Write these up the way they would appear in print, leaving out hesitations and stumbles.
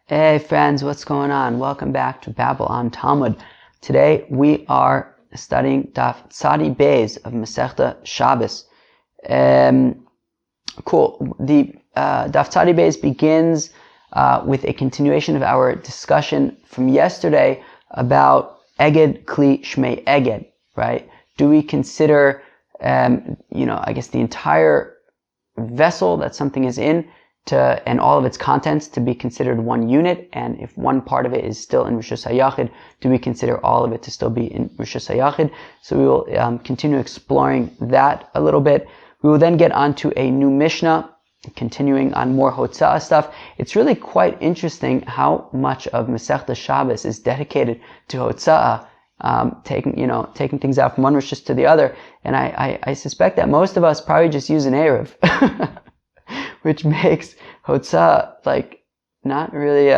Hey friends, what's going on? Welcome back to Babel on Talmud. Today we are studying Daf Tzadi Beis of Masechta Shabbos. Cool. The Daf Tzadi Beis begins with a continuation of our discussion from yesterday about Eged Kli Shmei Eged, right? Do we consider, the entire vessel that something is in and all of its contents to be considered one unit, and if one part of it is still in Rishus HaYachid, do we consider all of it to still be in Rishus HaYachid? So we will continue exploring that a little bit. We will then get onto a new Mishnah, continuing on more Hotzah stuff. It's really quite interesting how much of Masechta Shabbos is dedicated to Hotzah, taking things out from one Rishus to the other, and I suspect that most of us probably just use an Erev. Which makes Hotzah not really,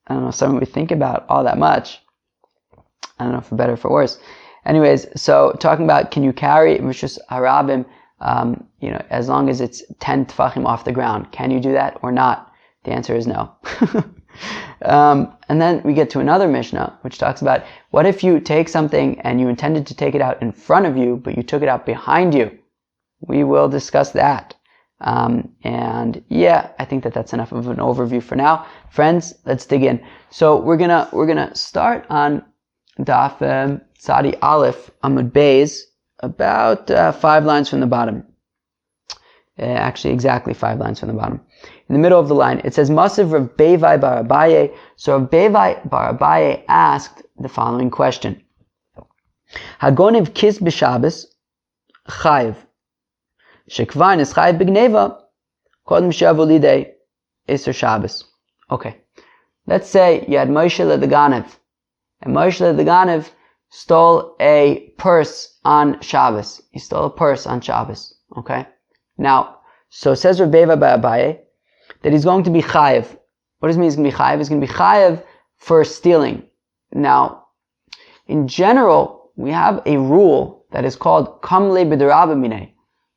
something we think about all that much. I don't know, for better or for worse. Anyways, so talking about, can you carry Rishus Harabim, as long as it's 10 tfachim off the ground? Can you do that or not? The answer is no. And then we get to another Mishnah, which talks about, what if you take something and you intended to take it out in front of you, but you took it out behind you? We will discuss that. I think that's enough of an overview for now. Friends, let's dig in. So we're gonna start on Daf Tzadi Aleph Amud Beis, about 5 lines from the bottom. Actually, exactly 5 lines from the bottom. In the middle of the line, it says, Masiv Rav Bevai bar Abaye. So Rav Bevai bar Abaye asked the following question: Hagoniv kis b'Shabbos chayiv. Shekvar nischayiv b'gneva kodem she'avo lidei iser Shabbos. Okay, let's say you had Moshe Ledaganev, and Moshe Ledaganev stole a purse on Shabbos. He stole a purse on Shabbos. Okay, now, so says Rav Beva by Abaye that he's going to be chayiv. What does it mean he's going to be chayiv? He's going to be chayiv for stealing. Now, in general, we have a rule that is called kamle b'derabba minei,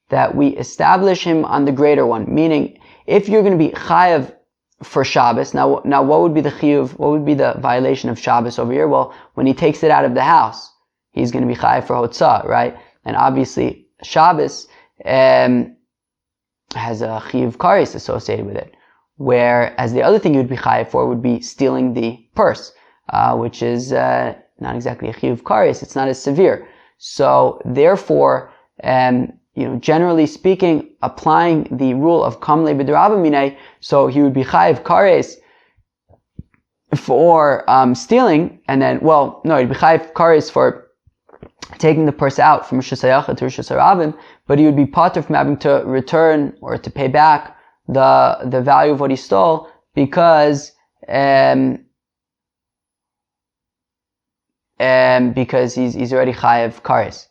that we establish him on the greater one. Meaning, if you're going to be chayav for Shabbos, now what would be the chiyuv, what would be the violation of Shabbos over here? Well, when he takes it out of the house, he's going to be chayav for Hotzah, right? And obviously, Shabbos has a chiyuv kares associated with it. Whereas the other thing you'd be chayav for would be stealing the purse, which is not exactly a chiyuv kares, it's not as severe. So, therefore, generally speaking, applying the rule of kamle b'derabba minei, so he would be chayiv kares for stealing, and then, he'd be chayiv kares for taking the purse out from Rishus HaYachid to Rishus Harabim, but he would be patur from having to return or to pay back the value of what he stole, because he's already chayiv kares.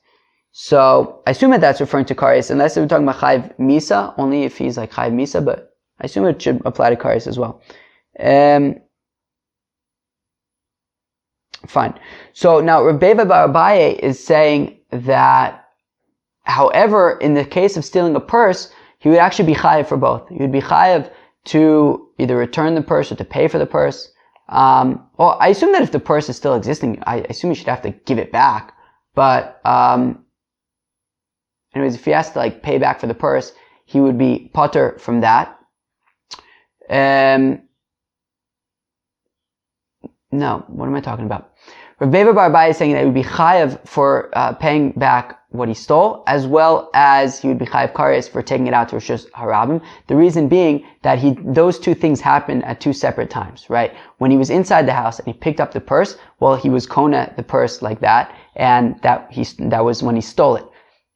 So, I assume that's referring to kares, unless we're talking about chayiv misa, only if he's like chayiv misa, but I assume it should apply to kares as well. Fine. So now Rav Beva bar Abaye is saying that, however, in the case of stealing a purse, he would actually be chayiv for both. He would be chayiv to either return the purse or to pay for the purse. I assume that if the purse is still existing, I assume he should have to give it back. But, anyways, if he has to pay back for the purse, he would be patur from that. No, what am I talking about? Rav Beva bar Abaye is saying that he would be chayav for paying back what he stole, as well as he would be chayav kares for taking it out to Rishus Harabim. The reason being that those two things happened at two separate times, right? When he was inside the house and he picked up the purse, he was kona the purse like that, and that was when he stole it.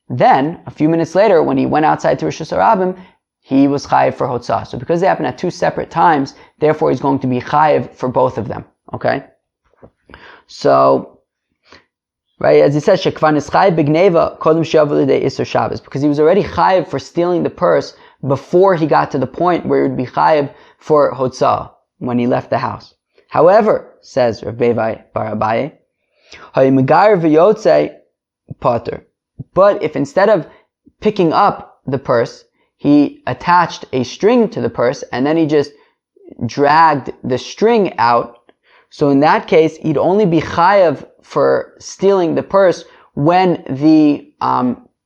Then, a few minutes later, when he went outside to Rishus Harabim, he was chayiv for Hotzah. So because they happened at two separate times, therefore he's going to be chayiv for both of them. Okay? So, right, as he says, Shekvan is chayiv b'gneva kodem she'avo lidei iser Shabbos, because he was already chayiv for stealing the purse before he got to the point where he would be chayiv for Hotzah when he left the house. However, says Rav Beva bar Abaye, ha'imegar v'yotzei patur. But if instead of picking up the purse, he attached a string to the purse and then he just dragged the string out, so in that case, he'd only be chayav for stealing the purse when the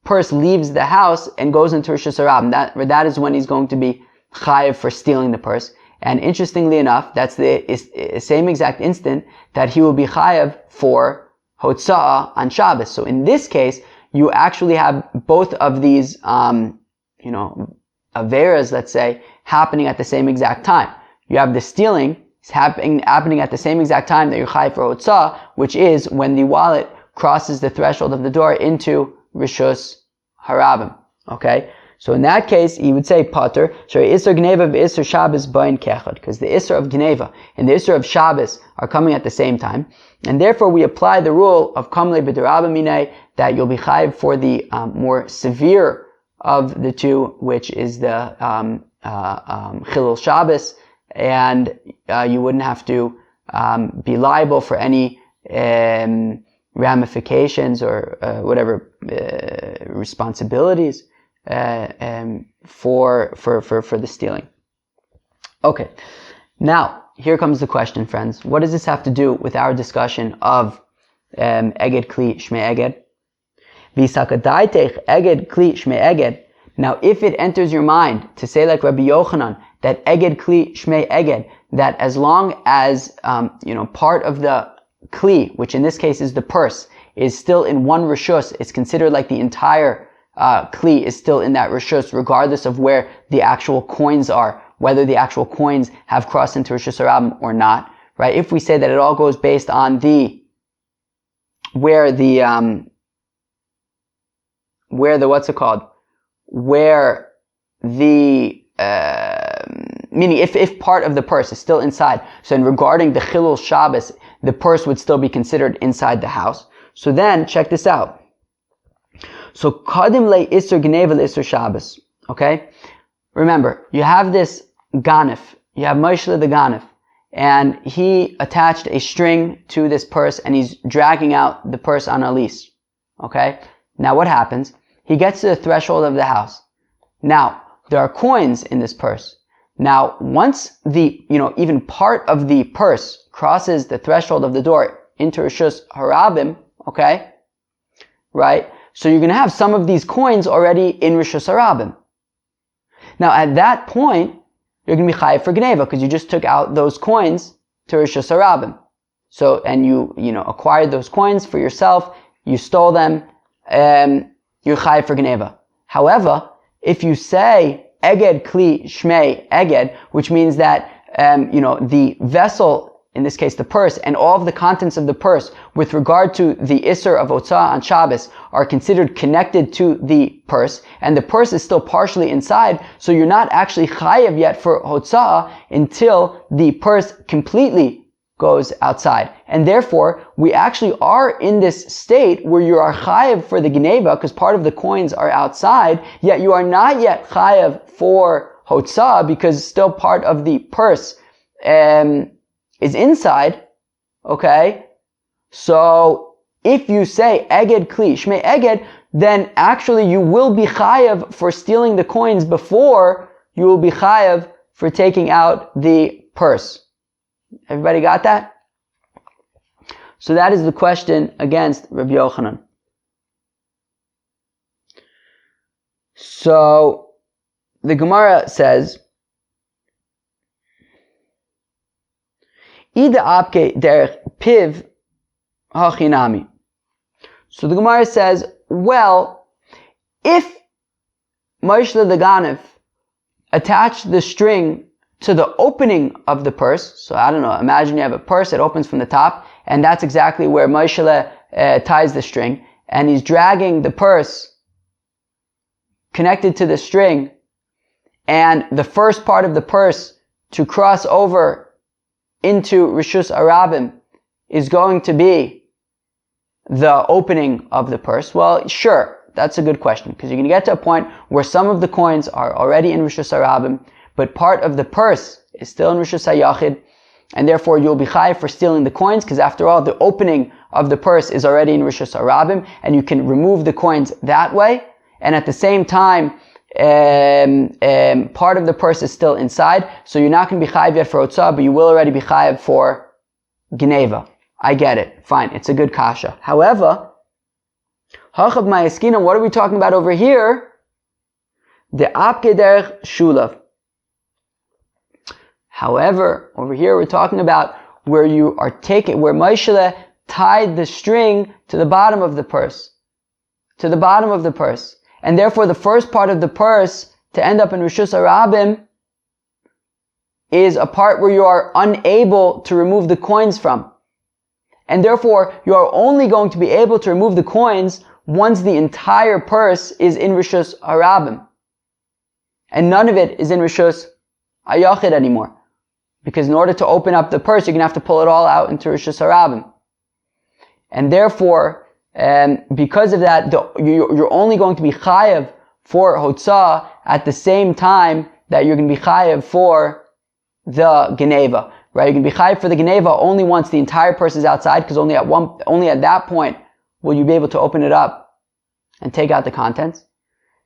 purse leaves the house and goes into Rishus Harabim. That is when he's going to be chayav for stealing the purse. And interestingly enough, that's the same exact instant that he will be chayav for hotza'ah on Shabbos. So in this case, you actually have both of these, averas, let's say, happening at the same exact time. You have the stealing happening at the same exact time that you're chayav for hotza'ah, which is when the wallet crosses the threshold of the door into Rishus Harabim. Okay? So in that case, he would say, Pater, Isser Gneva v'Isser Shabbos bain kechad, because the Isser of Gneva and the Isser of Shabbos are coming at the same time. And therefore, we apply the rule of Kamle b'derabba minei, that you'll be chayav for the more severe of the two, which is the Chilul Shabbos, and you wouldn't have to be liable for any ramifications or whatever responsibilities for the stealing. Okay, now here comes the question, friends. What does this have to do with our discussion of eged kli shmei eged? V'sakadaitech eged kli shmei eged. Now, if it enters your mind to say like Rabbi Yochanan that eged kli shmei eged, that as long as part of the kli, which in this case is the purse, is still in one rishus, it's considered like the entire kli is still in that rishus, regardless of where the actual coins are, whether the actual coins have crossed into Rishus Harabim or not, right? If we say that it all goes based on where the meaning if part of the purse is still inside, so in regarding the Chilul Shabbos, the purse would still be considered inside the house. So then, check this out. So, Kadim le Isser Gneva le Isser Shabbos. Okay? Remember, you have this Ganef. You have Moshe the Ganef. And he attached a string to this purse and he's dragging out the purse on a leash. Okay? Now what happens? He gets to the threshold of the house. Now, there are coins in this purse. Now, once even part of the purse crosses the threshold of the door into Rishus Harabim, okay? Right? So you're going to have some of these coins already in Rishus Harabim. Now, at that point, you're going to be chayav for Gneva because you just took out those coins to Rishus Harabim. So, and you acquired those coins for yourself, you stole them, you're chayav for Gneva. However, if you say eged kli shmei eged, which means that the vessel, in this case the purse, and all of the contents of the purse with regard to the Isser of Hotzah on Shabbos are considered connected to the purse, and the purse is still partially inside, so you're not actually chayav yet for Hotzah until the purse completely goes outside. And therefore, we actually are in this state where you are chayav for the Gneva, because part of the coins are outside, yet you are not yet chayav for Hotzah, because still part of the purse is inside. Okay? So, if you say eged kli shmei eged, then actually you will be chayav for stealing the coins before you will be chayav for taking out the purse. Everybody got that? So that is the question against Rabbi Yochanan. So the Gemara says, Ida apke derech piv hachinami. So the Gemara says, well, if Moshe the Ganef attached the string to the opening of the purse, so I don't know, imagine you have a purse that opens from the top, and that's exactly where Moshe ties the string, and he's dragging the purse connected to the string, and the first part of the purse to cross over into Rishus Harabim is going to be the opening of the purse. Well, sure, that's a good question, because you're going to get to a point where some of the coins are already in Rishus Harabim, but part of the purse is still in Rishus HaYachid, and therefore you'll be chayav for stealing the coins, because after all, the opening of the purse is already in Rishus Harabim, and you can remove the coins that way, and at the same time, part of the purse is still inside, so you're not going to be chayiv yet for Hotzah, but you will already be chayiv for Geneva. I get it. Fine. It's a good kasha. However, Hachav Ma'askina, what are we talking about over here? The Apke Derech Shulav. However, over here we're talking about where Moshe tied the string to the bottom of the purse. To the bottom of the purse. And therefore the first part of the purse to end up in Rishus Harabim is a part where you are unable to remove the coins from. And therefore you are only going to be able to remove the coins once the entire purse is in Rishus Harabim. And none of it is in Rishus Hayachid anymore. Because in order to open up the purse, you're going to have to pull it all out into Rishus Harabim. And therefore, because of that, you're only going to be chayav for Hotzah at the same time that you're going to be chayav for the Geneva. Right? You're going to be chayav for the Geneva only once the entire purse is outside, because only at that point will you be able to open it up and take out the contents.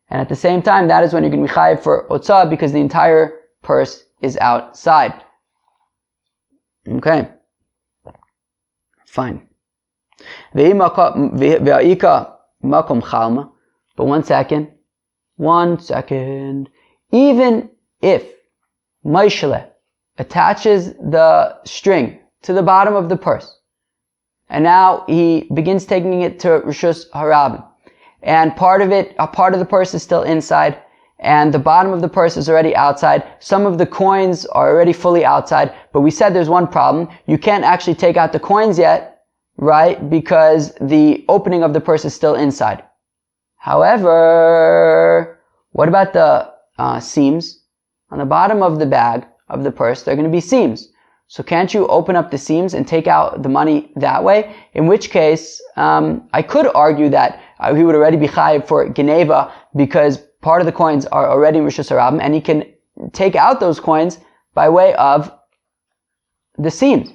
And at the same time, that is when you're going to be chayav for Hotzah, because the entire purse is outside. Okay. Fine. But 1 second. Even if Moshe attaches the string to the bottom of the purse, and now he begins taking it to Rishus Harabim, and a part of the purse is still inside, and the bottom of the purse is already outside. Some of the coins are already fully outside, but we said there's one problem. You can't actually take out the coins yet, right? Because the opening of the purse is still inside. However, what about the seams? On the bottom of the bag, of the purse, there are going to be seams. So can't you open up the seams and take out the money that way? In which case, I could argue that he would already be chayiv for Geneva, because part of the coins are already in Rishus Harabim, and he can take out those coins by way of the seams.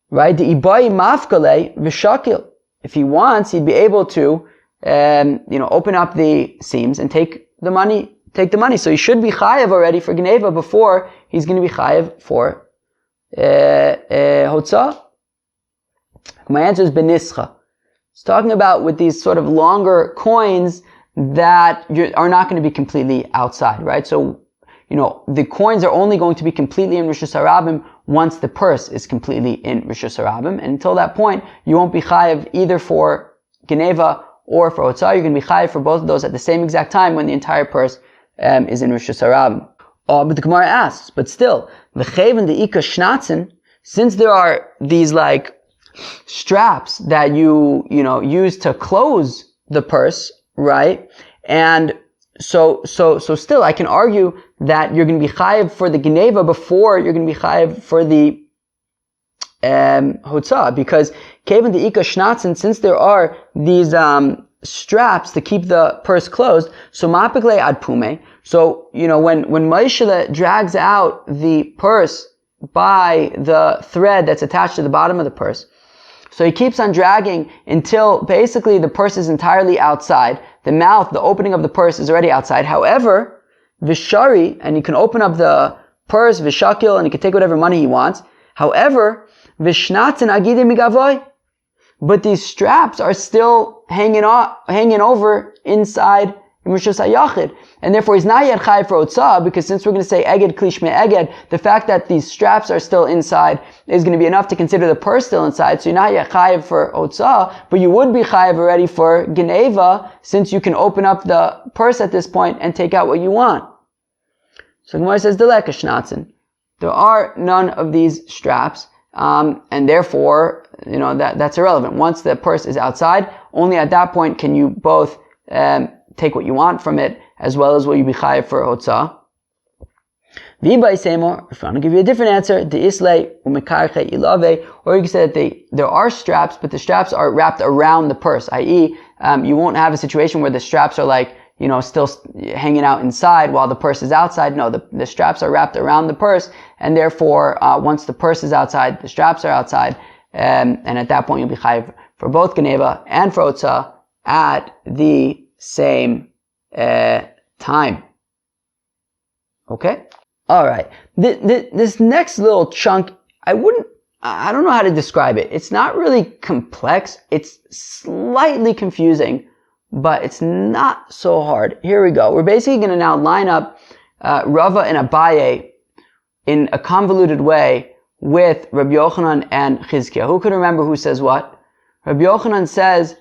Right? The ibai mafkale v'shakil. If he wants, he'd be able to, open up the seams and take the money. So he should be chayiv already for Geneva before he's going to be chayiv for Hotzah. My answer is benischa. It's talking about with these sort of longer coins that are not going to be completely outside, right? So, the coins are only going to be completely in Rishus Harabim once the purse is completely in Rishus Harabim. And until that point, you won't be chayiv either for Geneva or for Hotzah. You're going to be chayiv for both of those at the same exact time when the entire purse is in Rishus Harabim. But the Gemara asks, but still, v'cheven de'ika shnatzen, since there are these straps that you use to close the purse, right? And so still I can argue that you're going to be chayiv for the Geneva before you're going to be chayiv for the Hotzah, because kevan de'ika shnatzen, since there are these straps to keep the purse closed, so mapikle ad pume. So when Moshe drags out the purse by the thread that's attached to the bottom of the purse, so he keeps on dragging until basically the purse is entirely outside. The mouth, the opening of the purse is already outside. However, vishari, and he can open up the purse, vishakil, and he can take whatever money he wants. However, vishnatzen agide migavoy, but these straps are still hanging over inside in Rishus Hayachid. And therefore he's not yet chayiv for Hotzah, because since we're going to say eged klishme eged, the fact that these straps are still inside is going to be enough to consider the purse still inside. So you're not yet chayiv for Hotzah, but you would be chayiv already for Geneva, since you can open up the purse at this point and take out what you want. So Gemara says, Deleka shnatzen. There are none of these straps, and therefore, that's irrelevant. Once the purse is outside, only at that point can you both take what you want from it, as well as what you be chayiv for Hotzah. V'ibay seymour, if I want to give you a different answer, the islay umekarche ilave, or you can say that there are straps, but the straps are wrapped around the purse, i.e., you won't have a situation where the straps are still hanging out inside while the purse is outside. No, the straps are wrapped around the purse, and therefore, once the purse is outside, the straps are outside, and at that point you'll be chayiv for both Geneva and for Hotzah at the same time. Okay? Alright. This next little chunk, I don't know how to describe it. It's not really complex. It's slightly confusing, but it's not so hard. Here we go. We're basically going to now line up Rava and Abaye in a convoluted way with Rabbi Yochanan and Chizkiah. Who could remember who says what? Rabbi Yochanan says,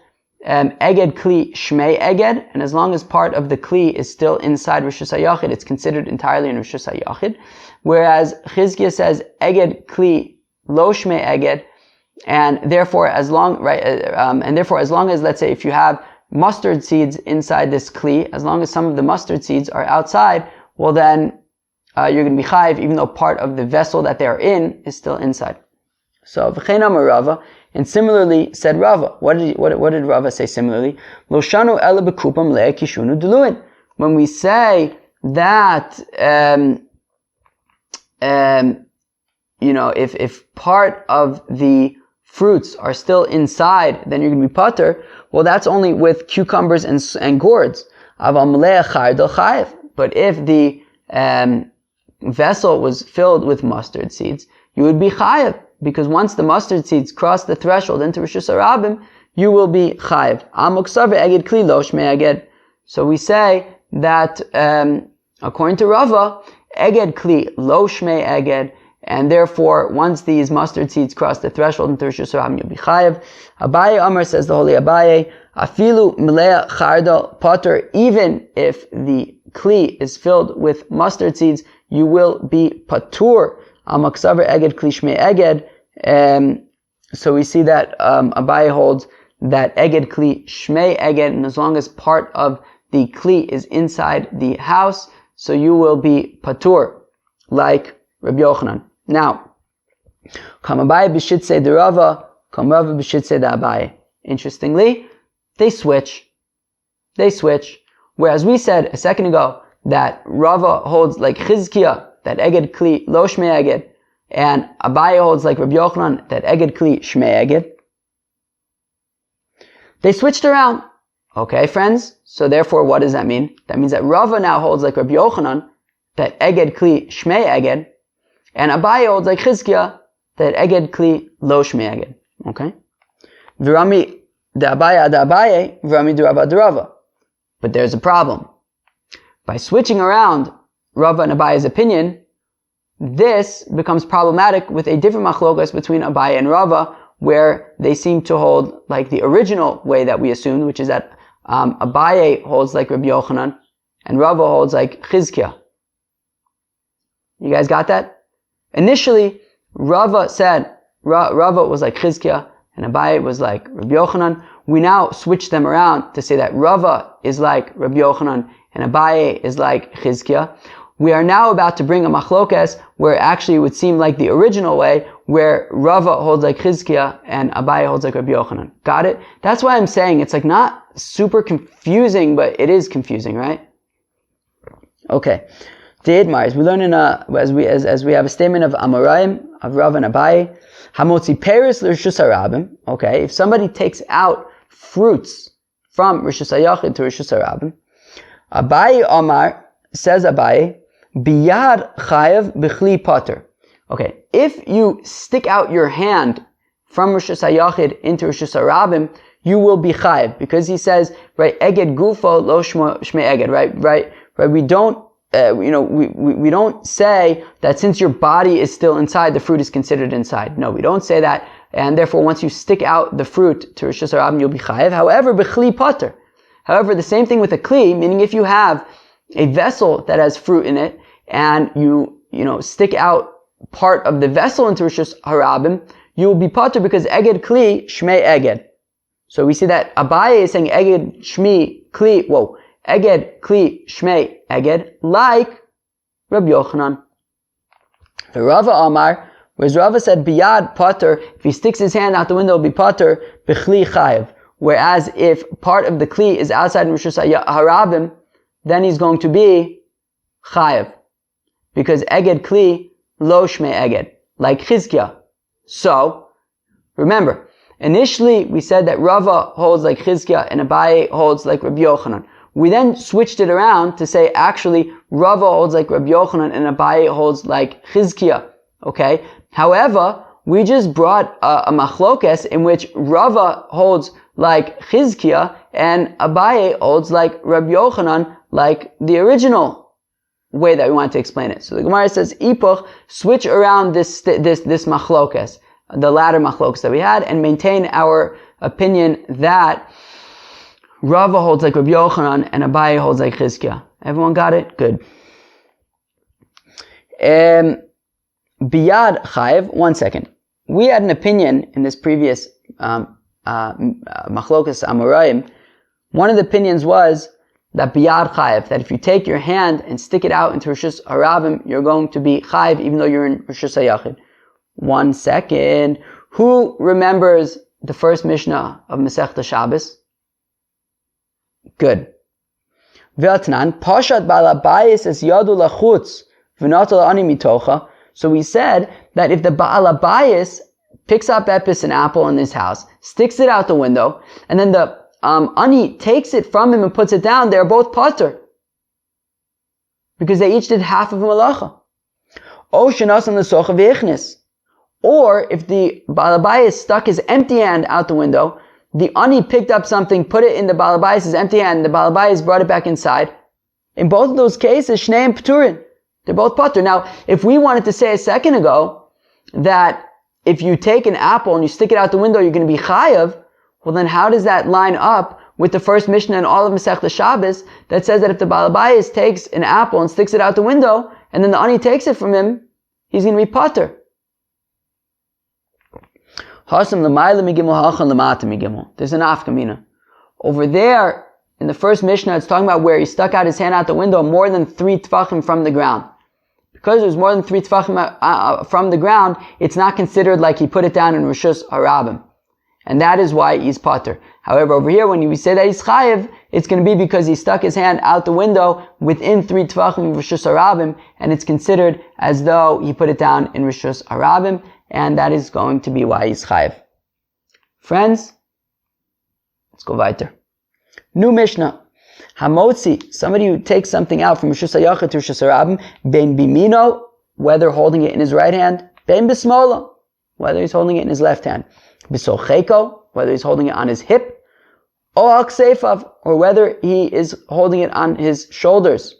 Eged Kli Shmei Eged, and as long as part of the Kli is still inside Rosh HaYachid, it's considered entirely in Rosh HaYachid. Whereas Chizkiah says, Eged Kli Lo Shmei Eged, and therefore as long as, let's say, if you have mustard seeds inside this Kli, as long as some of the mustard seeds are outside, well then, you're going to be chayiv, even though part of the vessel that they are in is still inside. So, v'chein amar Rava, and similarly said Rava. What did Rava say similarly? Lo shanu ela bekupam le'e kishunu deluin. When we say that, if part of the fruits are still inside, then you're going to be pater. Well, that's only with cucumbers and gourds. Aval mele'e chayrdel chayiv. But if the vessel was filled with mustard seeds, you would be chayiv, because once the mustard seeds cross the threshold into Rosh Hashanah, you will be chayiv. Eged kli lo shmei eged. So we say that according to Rava, eged kli lo shmei eged, and therefore once these mustard seeds cross the threshold into Rosh Hashanah, you'll be chayiv. Abaye Amar, says the holy Abaye, afilu milea chardal potter, even if the kli is filled with mustard seeds, you will be patur. Amaksaver eged kli shmei eged. So we see that Abaye holds that eged kli shmei eged, and as long as part of the kli is inside the house, so you will be patur, like Rabbi Yochanan. Now, kam Abaye b'shitzei de Rava, kam Rava b'shitzei de Abaye. Interestingly, they switch. Whereas we said a second ago that Rava holds like Chizkiah, that eged kli lo shmei eged, and Abaye holds like Rabbi Yochanan, that eged kli shmei eged. They switched around. Okay, friends? So therefore, what does that mean? That means that Rava now holds like Rabbi Yochanan, that eged kli shmei eged, and Abaye holds like Chizkiah, that eged kli lo shmei eged. Okay? V'rami de Abaye ad Abaye, v'rami de Rava ad Rava. But there's a problem. By switching around Rava and Abaye's opinion, this becomes problematic with a different machlokas between Abaye and Rava, where they seem to hold like the original way that we assumed, which is that Abaye holds like Rabbi Yochanan, and Rava holds like Chizkiah. You guys got that? Initially, Rava was like Chizkiah, and Abaye was like Rabbi Yochanan. We now switch them around to say that Rava is like Rabbi Yochanan, and Abaye is like Chizkiah. We are now about to bring a machlokas where actually it would seem like the original way, where Rava holds like Chizkiah and Abaye holds like Rabbi Yochanan. Got it? That's why I'm saying it's like not super confusing, but it is confusing, right? Okay. The Idmars, we learn as we have a statement of Amoraim, of Rava and Abaye. Hamotzi peris l'rishus harabim. Okay, if somebody takes out fruits from Rishus HaYachid to Rishus HaRabim, Abaye Omar, says Abaye, biyad chayav b'chli pater. Okay, if you stick out your hand from Rishus HaYachid into Rishus HaRabim, you will be chayav, because he says, right, eged gufo lo shmei eged, right, we don't we don't say that since your body is still inside, the fruit is considered inside. No, we don't say that. And therefore, once you stick out the fruit to Rosh Hashanah, you'll be chayev. However, b'chli pater. However, the same thing with a kli, meaning if you have a vessel that has fruit in it, and you stick out part of the vessel into Rosh Hashanah, you will be pater because eged kli shmei eged. So we see that Abaye is saying eged shmi kli. Eged kli shmei eged, like Rabbi Yochanan. The Rava Amar, whereas Rava said biyad pater, if he sticks his hand out the window, it'll be pater b'chli chayev. Whereas if part of the kli is outside Rosh Hashanah, then he's going to be chayev, because eged kli lo shmei eged, like Chizkiah. So remember, initially we said that Rava holds like Chizkiah and Abaye holds like Rabbi Yochanan. We then switched it around to say actually Rava holds like Rabbi Yochanan and Abaye holds like Chizkiah. Okay? However, we just brought a machlokes in which Rava holds like Chizkiah and Abaye holds like Rabbi Yochanan, like the original way that we want to explain it. So the Gemara says, Ipuch, switch around this machlokes, the latter machlokes that we had, and maintain our opinion that Rava holds like Rabbi Yochanan and Abaye holds like Chizkiah. Everyone got it? Good. Biyad Chayev, 1 second. We had an opinion in this previous Machlokas Amoraim. One of the opinions was that Biyad Chayev, that if you take your hand and stick it out into Rishus Harabim, you're going to be Chayev even though you're in Rishus HaYachid. 1 second. Who remembers the first Mishnah of Masechta Shabbos? Good. V'atnan, Pashat Balabayis es Yadu Lachutz V'natal Ani Mitocha. So we said that if the Ba'alabayis picks up Epis, an apple in his house, sticks it out the window, and then the Ani takes it from him and puts it down, they're both patur. Because they each did half of a malacha. Or if the Ba'alabayis stuck his empty hand out the window, the Ani picked up something, put it in the Ba'alabayis' empty hand, and the Ba'alabayis brought it back inside. In both of those cases, Shneim Pturin. They're both patur. Now, if we wanted to say a second ago that if you take an apple and you stick it out the window, you're going to be chayav, well then how does that line up with the first Mishnah and all of Masechta Shabbos that says that if the Balabayas takes an apple and sticks it out the window, and then the Ani takes it from him, he's going to be patur. There's an afkamina. Over there, in the first Mishnah, it's talking about where he stuck out his hand out the window more than 3 tfachim from the ground. Because it was more than 3 tfachim from the ground, it's not considered like he put it down in Rishus Harabim. And that is why he's patur. However, over here, when we say that he's chayiv, it's going to be because he stuck his hand out the window within 3 tfachim of Rishus Harabim, and it's considered as though he put it down in Rishus Harabim, and that is going to be why he's chayiv. Friends, let's go weiter. New Mishnah. Hamotzi, somebody who takes something out from Rishus HaYachid to Rishus Harabim, bein bimino, whether holding it in his right hand, bein bismola, whether he's holding it in his left hand, bisocheko, whether he's holding it on his hip, o al-kseifav, or whether he is holding it on his shoulders.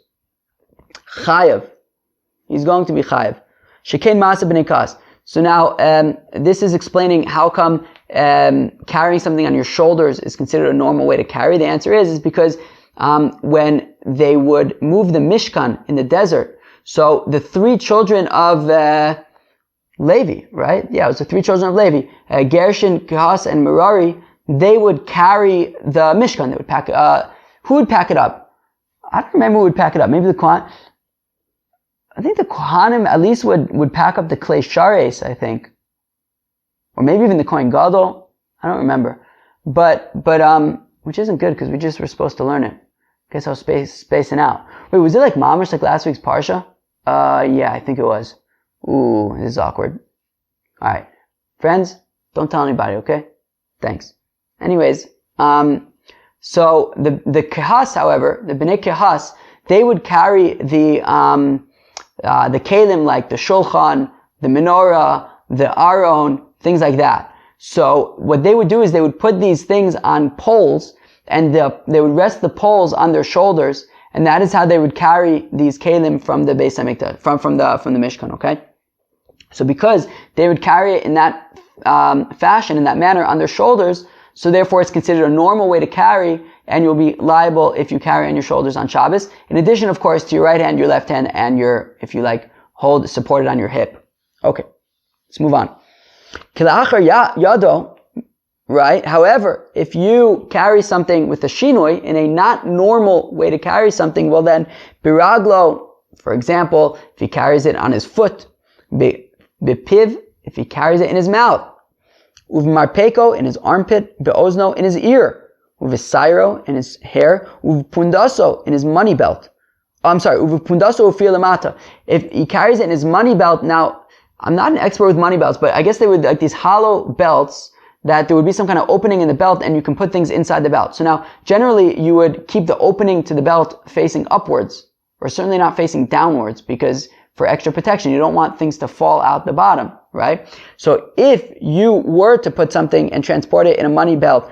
Chayav. He's going to be chayav. Shekein masa b'nikas. So now, this is explaining how come carrying something on your shoulders is considered a normal way to carry. The answer is because when they would move the Mishkan in the desert, so the 3 children of Levi, right? Yeah, it was the 3 children of Levi, Gershon, Kehass, and Merari. They would carry the Mishkan. They would pack. Who would pack it up? I don't remember who would pack it up. Maybe the Kohan. I think the Kohanim at least would pack up the Klei Shares, I think. Or maybe even the Kohen Gadol. I don't remember. But, which isn't good because we just were supposed to learn it. Guess I was spacing out. Wait, was it like Mamish, like last week's Parsha? Yeah, I think it was. Ooh, this is awkward. Alright. Friends, don't tell anybody, okay? Thanks. Anyways, so the Kehas, however, the Bnei Kehas, they would carry the kelim like the shulchan, the menorah, the aron, things like that. So what they would do is they would put these things on poles, and they would rest the poles on their shoulders, and that is how they would carry these kelim from the Beis Hamikdash, from the Mishkan. Okay. So because they would carry it in that fashion, in that manner, on their shoulders, so therefore it's considered a normal way to carry, and you'll be liable if you carry on your shoulders on Shabbos. In addition, of course, to your right hand, your left hand, and if you like, support it on your hip. Okay, let's move on. Kilachar yado, right? However, if you carry something with a shinoi, in a not normal way to carry something, well then, biraglo, for example, if he carries it on his foot, bipiv, if he carries it in his mouth, uvmarpeko, in his armpit, beozno, in his ear, uvisairo, in his hair, uvpundaso, in his money belt. Uvpundaso ufilamata. If he carries it in his money belt, now, I'm not an expert with money belts, but I guess they would like these hollow belts that there would be some kind of opening in the belt and you can put things inside the belt. So now, generally, you would keep the opening to the belt facing upwards, or certainly not facing downwards, because for extra protection, you don't want things to fall out the bottom, right? So if you were to put something and transport it in a money belt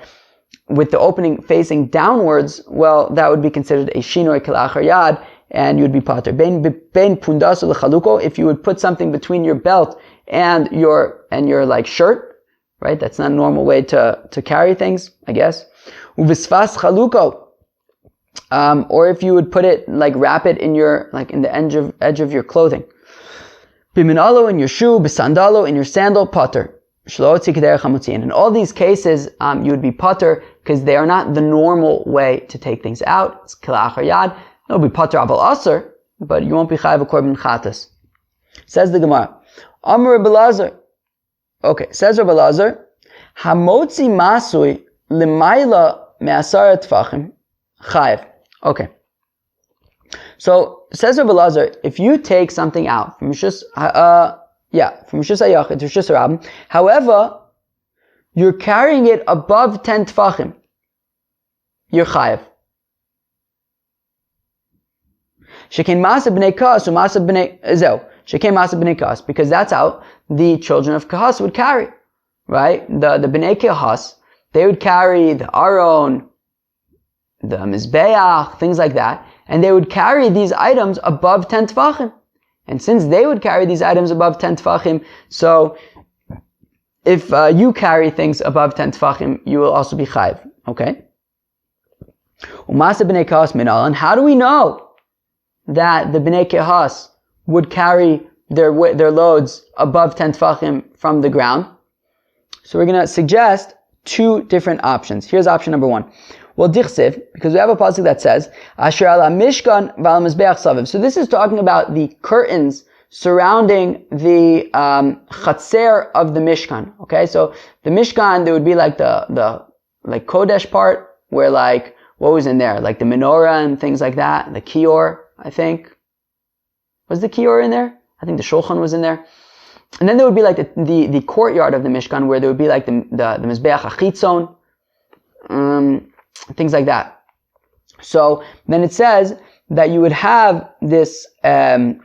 with the opening facing downwards, well, that would be considered a shinoi kelachar yad, and you would be pater. Ben pundas lechaluko, if you would put something between your belt and your like shirt, right? That's not a normal way to carry things, I guess. Uvisfas chaluko, or if you would put it, like wrap it in your, like in the edge of your clothing. Biminalo in your shoe, bisandalo in your sandal, pater. In all these cases, you would be pater because they are not the normal way to take things out. It's kelachar yad. It'll be pater aval aser, but you won't be chayav a korban chatas. Says the Gemara. Amar Rabbi Elazar. Okay, says Rabbi Elazar, hamotzi masui l'mayla me'asara tfachim chayav. Okay. So says Rabbi Elazar, if you take something out from Rishus Hayachid to Rishus Harabim, however, you're carrying it above 10 tfachim, you're chayav. Shekein masa b'nei kas or masa b'nei zeu. Shekein masa b'nei kas, because that's how the children of Kahas would carry, right? The b'nei Kahas, they would carry the aron, the mizbeach, things like that, and they would carry these items above 10 tfachim. And since they would carry these items above 10 tfachim, so if you carry things above 10 tfachim, you will also be chayiv. Okay? Umasa b'nei Kahas minal, and how do we know that the Bnei Kehas would carry their loads above 10 tfachim from the ground? So we're going to suggest two different options. Here's option number one. Well, dichsiv, because we have a pasuk that says, Asher ala mishkan v'al mizbeach saviv. So this is talking about the curtains surrounding the chatzer of the mishkan. Okay, so the mishkan, there would be like the like kodesh part, where like, what was in there? Like the menorah and things like that, the kior, I think. Was the kior in there? I think the shulchan was in there. And then there would be like the courtyard of the Mishkan, where there would be like the Mizbeach HaChitzon, things like that. So then it says that you would have this, what's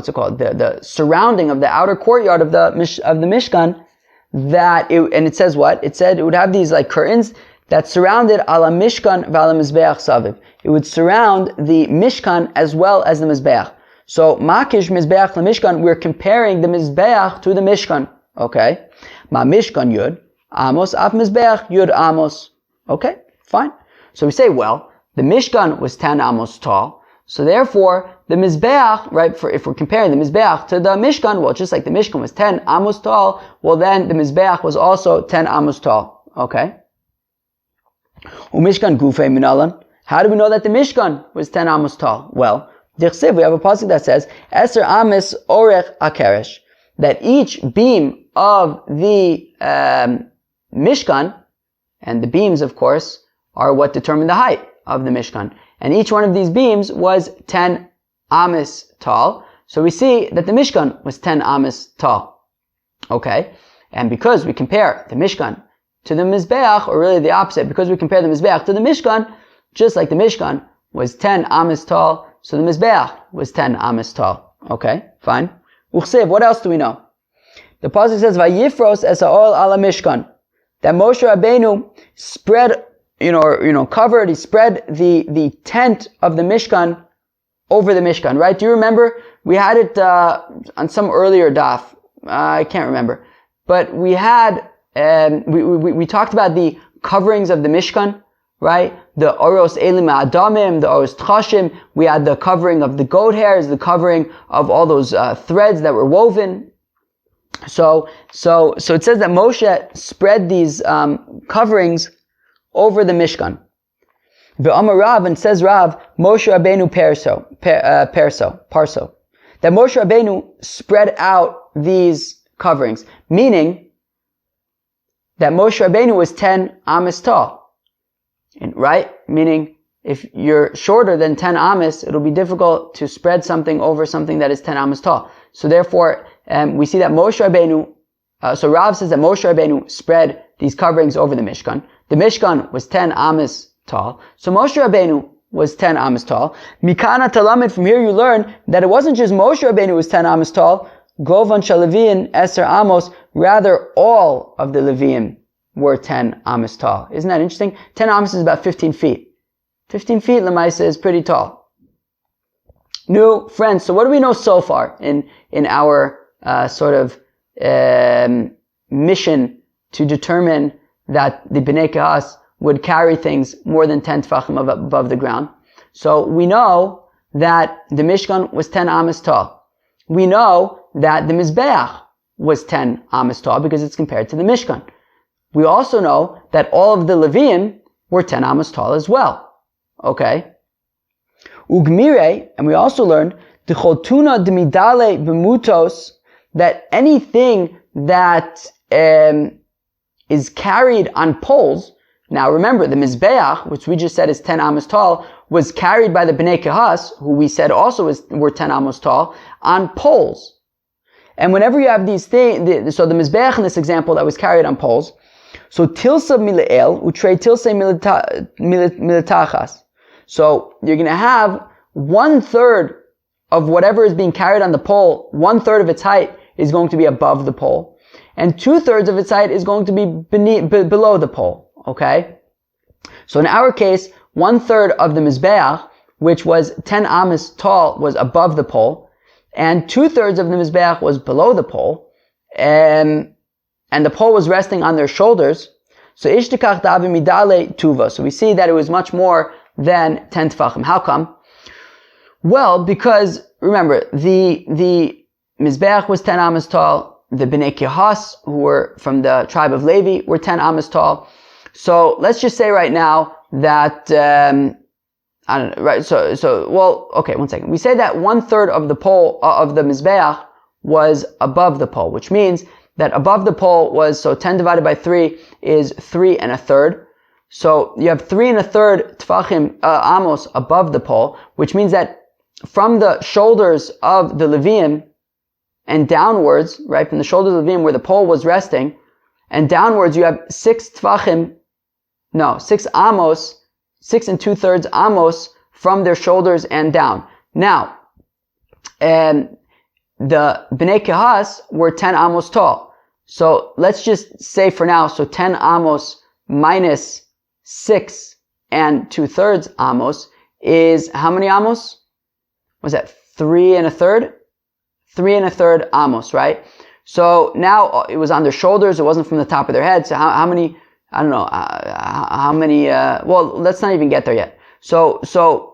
it called? The surrounding of the outer courtyard of the Mishkan, and it says what? It said it would have these like curtains that surrounded ala Mishkan v'ala Mizbeach saviv. It would surround the Mishkan as well as the Mizbeach. So, Makish Mizbeach la Mishkan, we're comparing the Mizbeach to the Mishkan. Okay? Ma Mishkan Yud, Amos, Af Mizbeach, Yud Amos. Okay? Fine. So we say, well, the Mishkan was 10 Amos tall, so therefore, the Mizbeach, right, if we're comparing the Mizbeach to the Mishkan, well, just like the Mishkan was 10 Amos tall, well then the Mizbeach was also 10 Amos tall. Okay? Umishkan Gufei Minalan. How do we know that the Mishkan was 10 Amos tall? Well, Dichsiv, we have a pasuk that says, Eser Amis Orech Akeresh, that each beam of the Mishkan, and the beams, of course, are what determine the height of the Mishkan. And each one of these beams was 10 Amis tall. So we see that the Mishkan was 10 Amis tall. Okay? And because we compare the Mishkan to the Mizbeach, or really the opposite, because we compare the Mizbeach to the Mishkan, just like the Mishkan was 10 Amis tall, so the Mizbeach was 10 Amis tall. Okay, fine. Uchsev, what else do we know? The pasuk says, Vayifros es ha'ol ala Mishkan. That Moshe Rabbeinu spread, covered, he spread the tent of the Mishkan over the Mishkan, right? Do you remember? We had it on some earlier daf. I can't remember. But we had, we talked about the coverings of the Mishkan, right? The oros elim adamim, the oros tchashim. We had the covering of the goat hairs, the covering of all those threads that were woven. So it says that Moshe spread these coverings over the Mishkan. Ve'amar Rav, and says Rav, Moshe Rabbeinu parso. That Moshe Rabbeinu spread out these coverings, meaning that Moshe Rabbeinu was 10 amis tall. Right? Meaning, if you're shorter than 10 amis, it'll be difficult to spread something over something that is 10 amis tall. So therefore, we see that Moshe Rabbeinu So Rav says that Moshe Rabbeinu spread these coverings over the Mishkan. The Mishkan was 10 amas tall. So Moshe Rabbeinu was 10 amas tall. Mikana Talamed, from here you learn that it wasn't just Moshe Rabbeinu who was 10 amas tall. Govan Shalavian Eser Amos, rather all of the Leviim were 10 amas tall. Isn't that interesting? 10 amas is about 15 feet. 15 feet, Lamaisa, is pretty tall. New friends, so what do we know so far in our mission to determine that the Bnei Kehas would carry things more than 10 tefachim above the ground? So we know that the Mishkan was 10 amas tall. We know that the Mizbeach was 10 amas tall because it's compared to the Mishkan. We also know that all of the Leviim were 10 amas tall as well. Okay? Ugmire, and we also learned the Chotuna Demidale Bemutos, that anything that is carried on poles. Now remember, the Mizbeach, which we just said is 10 amas tall, was carried by the Bnei Kehas, who we said also were 10 amas tall, on poles. And whenever you have these things, so the Mizbeach in this example that was carried on poles, so tilsa mileel, utrei tilsa militachas. So you're going to have 1/3 of whatever is being carried on the pole, 1/3 of its height is going to be above the pole, and 2/3 of its height is going to be below the pole. Okay? So in our case, 1/3 of the Mizbeach, which was 10 amas tall, was above the pole, and 2/3 of the Mizbeach was below the pole, and the pole was resting on their shoulders. So ishtikach davi midale tuva. So we see that it was much more than 10 tefachim. How come? Well, because remember, the Mizbeach was 10 amas tall. The Bnei Kehas, who were from the tribe of Levi, were 10 amas tall. So let's just say right now that I don't know, right? Well, okay, one second. We say that 1/3 of the pole of the Mizbeach was above the pole, which means that above the pole was, so 10 divided by 3 is 3 1/3. So you have 3 1/3 tefachim amos above the pole, which means that from the shoulders of the Leviim and downwards, right, from the shoulders of the Leviim where the pole was resting, and downwards you have 6 amos, 6 2/3 amos from their shoulders and down. Now, the Bnei Kehas were 10 amos tall. So let's just say for now, so 10 amos minus 6 2/3 amos is how many amos? Was that 3 1/3? 3 1/3 amos, right? So now it was on their shoulders. It wasn't from the top of their head. So how many? I don't know. How many? Well, let's not even get there yet. So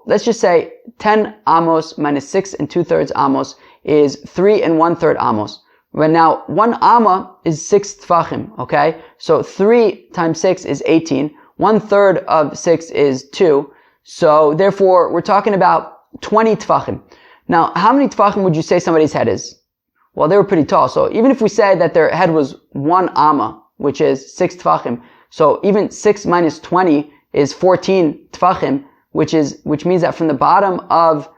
let's just say 10 amos minus 6 2/3 amos is 3 1/3 amos. Right now, 1 amma is 6 tefachim. Okay, so 3 times 6 is 18. 1/3 of 6 is 2. So therefore, we're talking about 20 tefachim. Now, how many tefachim would you say somebody's head is? Well, they were pretty tall. So even if we say that their head was 1 amma, which is 6 tefachim, so even 6 minus 20 is 14 tefachim, which means that from the bottom of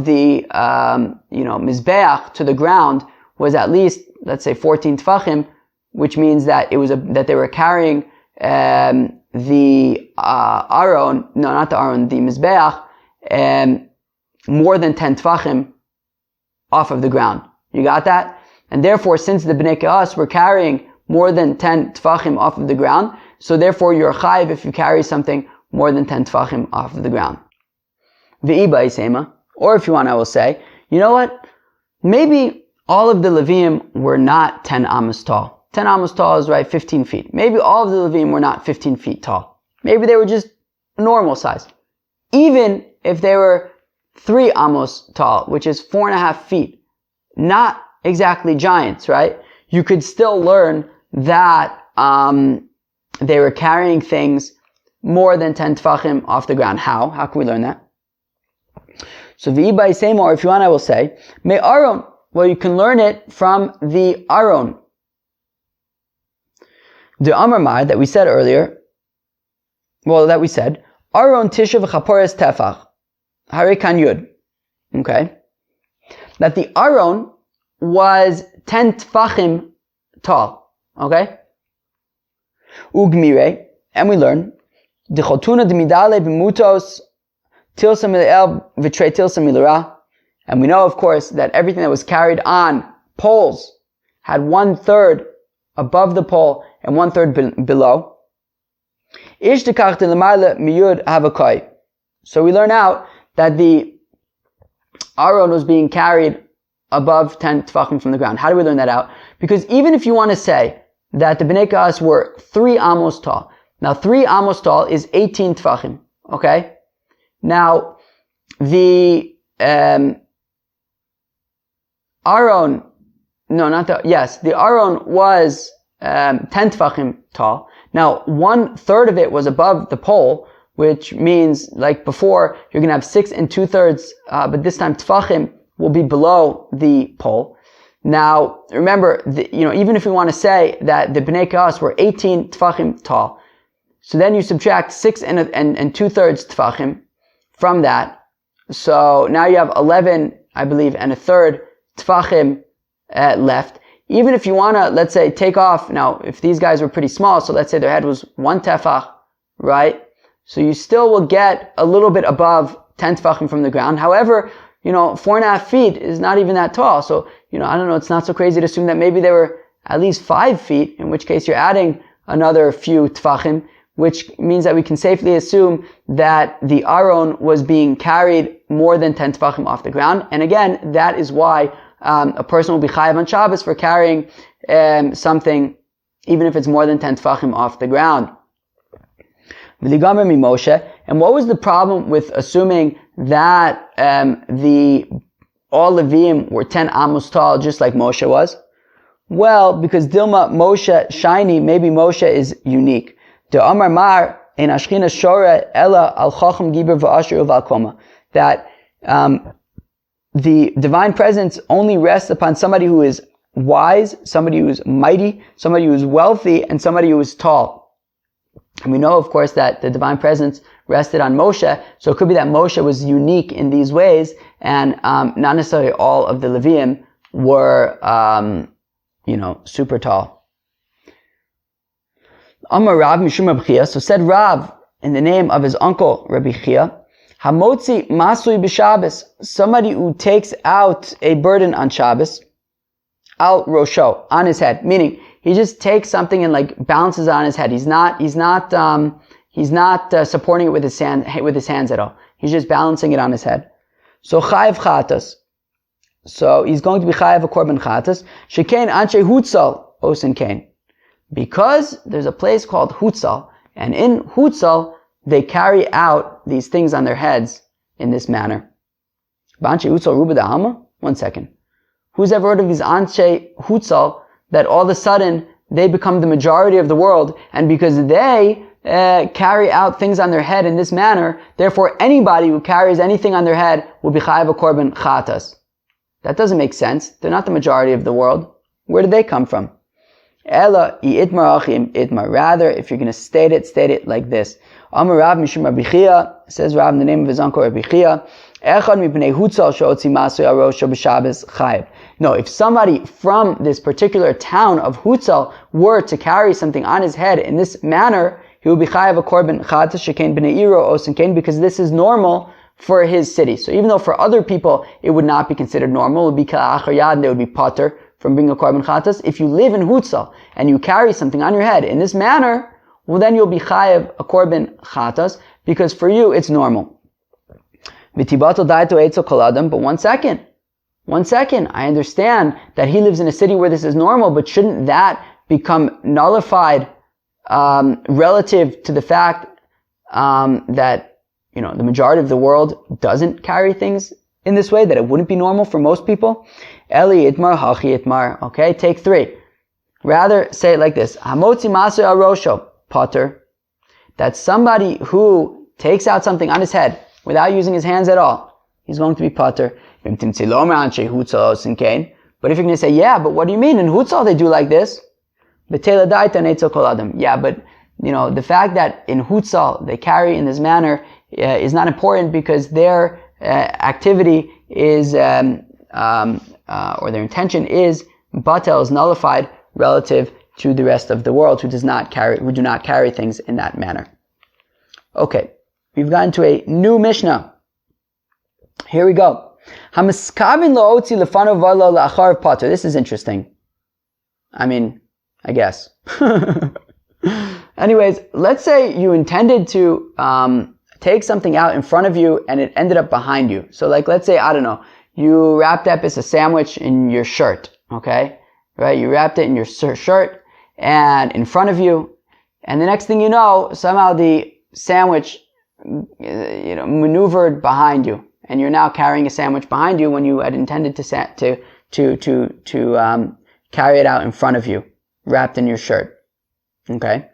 the Mizbeach to the ground was at least, let's say, 14 tefachim, which means that that they were carrying the Aron, no, not the Aron, the Mizbeach, more than 10 tefachim off of the ground. You got that? And therefore, since the Bnei Kehas were carrying more than 10 tefachim off of the ground, so therefore you're chayiv if you carry something more than 10 tefachim off of the ground. V'iba isema, or if you want, I will say, you know what? Maybe all of the Leviim were not 10 amos tall. 10 amos tall is, right, 15 feet. Maybe all of the Leviim were not 15 feet tall. Maybe they were just normal size. Even if they were 3 amos tall, which is 4.5 feet, not exactly giants, right? You could still learn that they were carrying things more than 10 tefachim off the ground. How? How can we learn that? So v'iba say more. If you want, I will say me Aron. Well, you can learn it from the Aron, the Amar that we said earlier. Well, that we said Aron tisha v'chapores tefach harikan yud. Okay, that the Aron was 10 tefachim tall. Okay? Ugmire, and we learn, Dichotuna demidale b'mutos tilsa mil'el v'trei tilsa mil'ra. And we know, of course, that everything that was carried on poles had 1/3 above the pole and 1/3 below. Ish dekachtin l'mayla miyud havakai. So we learn out that the Aron was being carried above 10 tefachim from the ground. How do we learn that out? Because even if you want to say that the Bnei Ka'as were 3 amos tall, now 3 amos tall is 18 tefachim, okay? Now, the Aron, the Aron was 10 tefachim tall. Now, 1/3 of it was above the pole, which means, like before, you're going to have 6 2/3, but this time tefachim will be below the pole. Now, remember, even if we want to say that the Bnei Ka'as were 18 tefachim tall, so then you subtract 6 and 2/3 tefachim from that. So now you have 11, I believe, and 1/3 tefachim left. Even if you want to, let's say, take off, now, if these guys were pretty small, so let's say their head was 1 tefach, right? So you still will get a little bit above 10 tefachim from the ground. However, 4.5 feet is not even that tall. So, I don't know, it's not so crazy to assume that maybe they were at least 5 feet, in which case you're adding another few tefachim, which means that we can safely assume that the Aron was being carried more than 10 tefachim off the ground. And again, that is why a person will be chayav on Shabbos for carrying something, even if it's more than 10 tefachim off the ground. And what was the problem with assuming that all Levim were 10 amos tall, just like Moshe was? Well, because Dilma Moshe shiny, maybe Moshe is unique. The Amar Mar in Ashchina Shora Ella al Chacham Giber v'Asher uval Koma, that the divine presence only rests upon somebody who is wise, somebody who is mighty, somebody who is wealthy, and somebody who is tall. And we know, of course, that the divine presence rested on Moshe, so it could be that Moshe was unique in these ways, and not necessarily all of the Leviim were, super tall. Amar Rav Mishum Rabbi Chia, so said Rav in the name of his uncle Rabbi Chia, Hamotzi Masui b'Shabbos, somebody who takes out a burden on Shabbos, al Rosho, on his head, meaning he just takes something and balances it on his head. He's not supporting it with his hands at all. He's just balancing it on his head. So chayiv chatas. So he's going to be chayiv a korban chatas. Shekain anshe hutzal osin kain. Because there's a place called Hutzal, and in Hutzal, they carry out these things on their heads in this manner. B'anshe Hutzal ruba da'alma? 1 second. Who's ever heard of these Anshe Hutzal, that all of a sudden, they become the majority of the world, and because they carry out things on their head in this manner, therefore anybody who carries anything on their head will be chayav a korban chatas. That doesn't make sense. They're not the majority of the world. Where did they come from? Ella itmar achim itmar. Rather, if you're going to state it like this. Amar Rav Mishum Rabbi Chia, says Rav in the name of his uncle Rabbi Chia, Echad mipnei hutzal she'otzi masui arosho b'Shabbos chayiv. No, if somebody from this particular town of Hutzal were to carry something on his head in this manner, he would be chayav a korban chatas shekain b'nei iro osin kain, because this is normal for his city. So even though for other people it would not be considered normal, it would be ka'achar yad, and they would be pater from being a korban chatas. If you live in Hutzal and you carry something on your head in this manner, well then you'll be chayav a korban chatas, because for you it's normal. But 1 second, I understand that he lives in a city where this is normal, but shouldn't that become nullified relative to the fact that the majority of the world doesn't carry things in this way, that it wouldn't be normal for most people? Eli itmar, hachi itmar. Okay, take 3. Rather, say it like this. Hamotzi maser arosho, potter. That's somebody who takes out something on his head without using his hands at all. He's going to be potter. But if you're going to say, yeah, but what do you mean? In Hutzal they do like this. Yeah, but the fact that in Hutzal they carry in this manner is not important, because their activity is, or their intention is, batel is nullified relative to the rest of the world who do not carry things in that manner. Okay, we've gotten to a new Mishnah. Here we go. This is interesting. I mean, I guess. Anyways, let's say you intended to take something out in front of you and it ended up behind you. So like, let's say, I don't know, you wrapped up as a sandwich in your shirt, okay? Right? You wrapped it in your shirt and in front of you, and the next thing you know, somehow the sandwich, maneuvered behind you, and you're now carrying a sandwich behind you when you had intended to carry it out in front of you, wrapped in your shirt. Okay?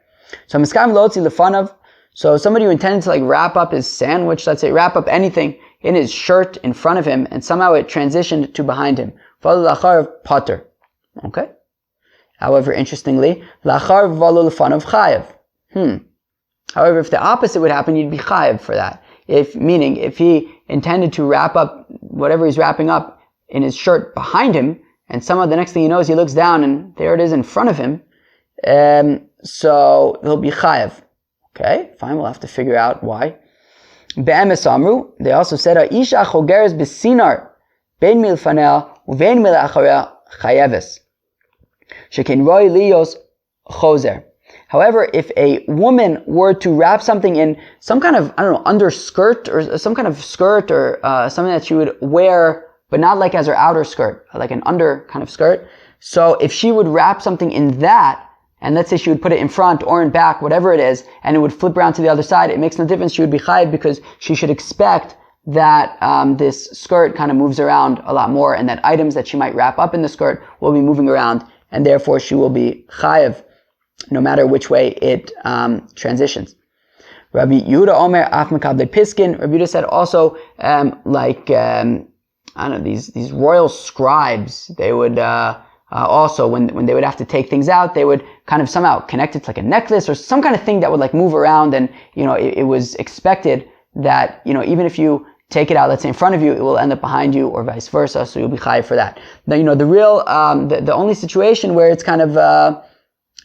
So miskam lotzi lefanav. So somebody who intended to like wrap up his sandwich, let's say wrap up anything in his shirt in front of him, and somehow it transitioned to behind him. Potter. Okay? However, interestingly, lachar v'lo lefanav chayev. However, if the opposite would happen, you'd be chayev for that. If he intended to wrap up whatever he's wrapping up in his shirt behind him, and somehow the next thing he knows, he looks down and there it is in front of him, so he'll be chayev. Okay, fine, we'll have to figure out why. Be'emes amru, they also said, Isha chogeres b'sinar, bein milfanel, uvein milacharel chayeves. Shekin roi liyos chozer. However, if a woman were to wrap something in some kind of, underskirt or some kind of skirt or something that she would wear, but not like as her outer skirt, like an under kind of skirt. So if she would wrap something in that, and let's say she would put it in front or in back, whatever it is, and it would flip around to the other side, it makes no difference. She would be chayiv because she should expect that this skirt kind of moves around a lot more, and that items that she might wrap up in the skirt will be moving around, and therefore she will be chayiv no matter which way it transitions. Rabbi Yehuda Omer af mekabel piskin. Rabbi Yehuda said also these royal scribes, they would also when they would have to take things out, they would kind of somehow connect it to like a necklace or some kind of thing that would like move around, and it was expected that even if you take it out, let's say in front of you, it will end up behind you, or vice versa, so you'll be chayiv for that. Now the only situation where it's kind of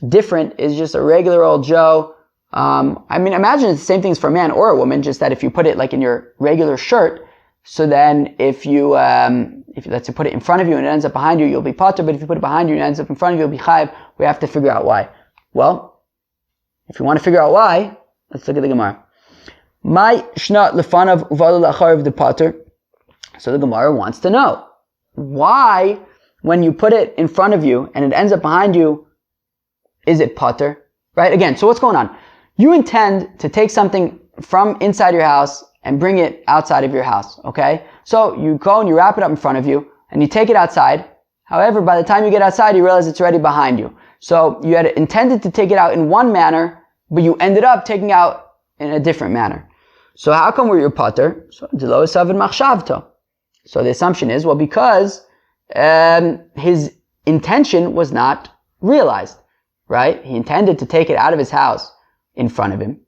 different is just a regular old Joe. Imagine it's the same things for a man or a woman, just that if you put it like in your regular shirt, so then if you let's say put it in front of you and it ends up behind you, you'll be potter, but if you put it behind you and it ends up in front of you, you'll be chayiv. We have to figure out why. Well, if you want to figure out why, let's look at the Gemara. My shnat lefanav uvalu lacharav the potter. So the Gemara wants to know why, when you put it in front of you and it ends up behind you, is it potter? Right? Again, so what's going on? You intend to take something from inside your house and bring it outside of your house, okay? So you go and you wrap it up in front of you and you take it outside. However, by the time you get outside, you realize it's already behind you. So you had intended to take it out in one manner, but you ended up taking it out in a different manner. So how come we're your potter? So the assumption is, well, because his intention was not realized. Right? He intended to take it out of his house in front of him.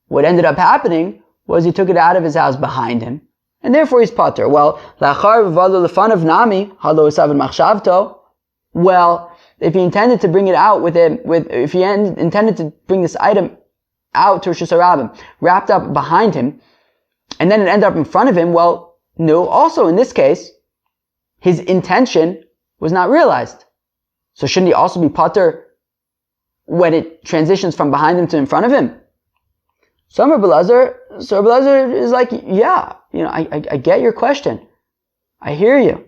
What ended up happening was he took it out of his house behind him, and therefore he's potter. Well, if he intended to bring it out if he intended to bring this item out to Rosh Hashanah, wrapped up behind him, and then it ended up in front of him, well, no, also in this case, his intention was not realized. So shouldn't he also be potter when it transitions from behind him to in front of him? So Rabbi Elazar is like, yeah, I get your question. I hear you.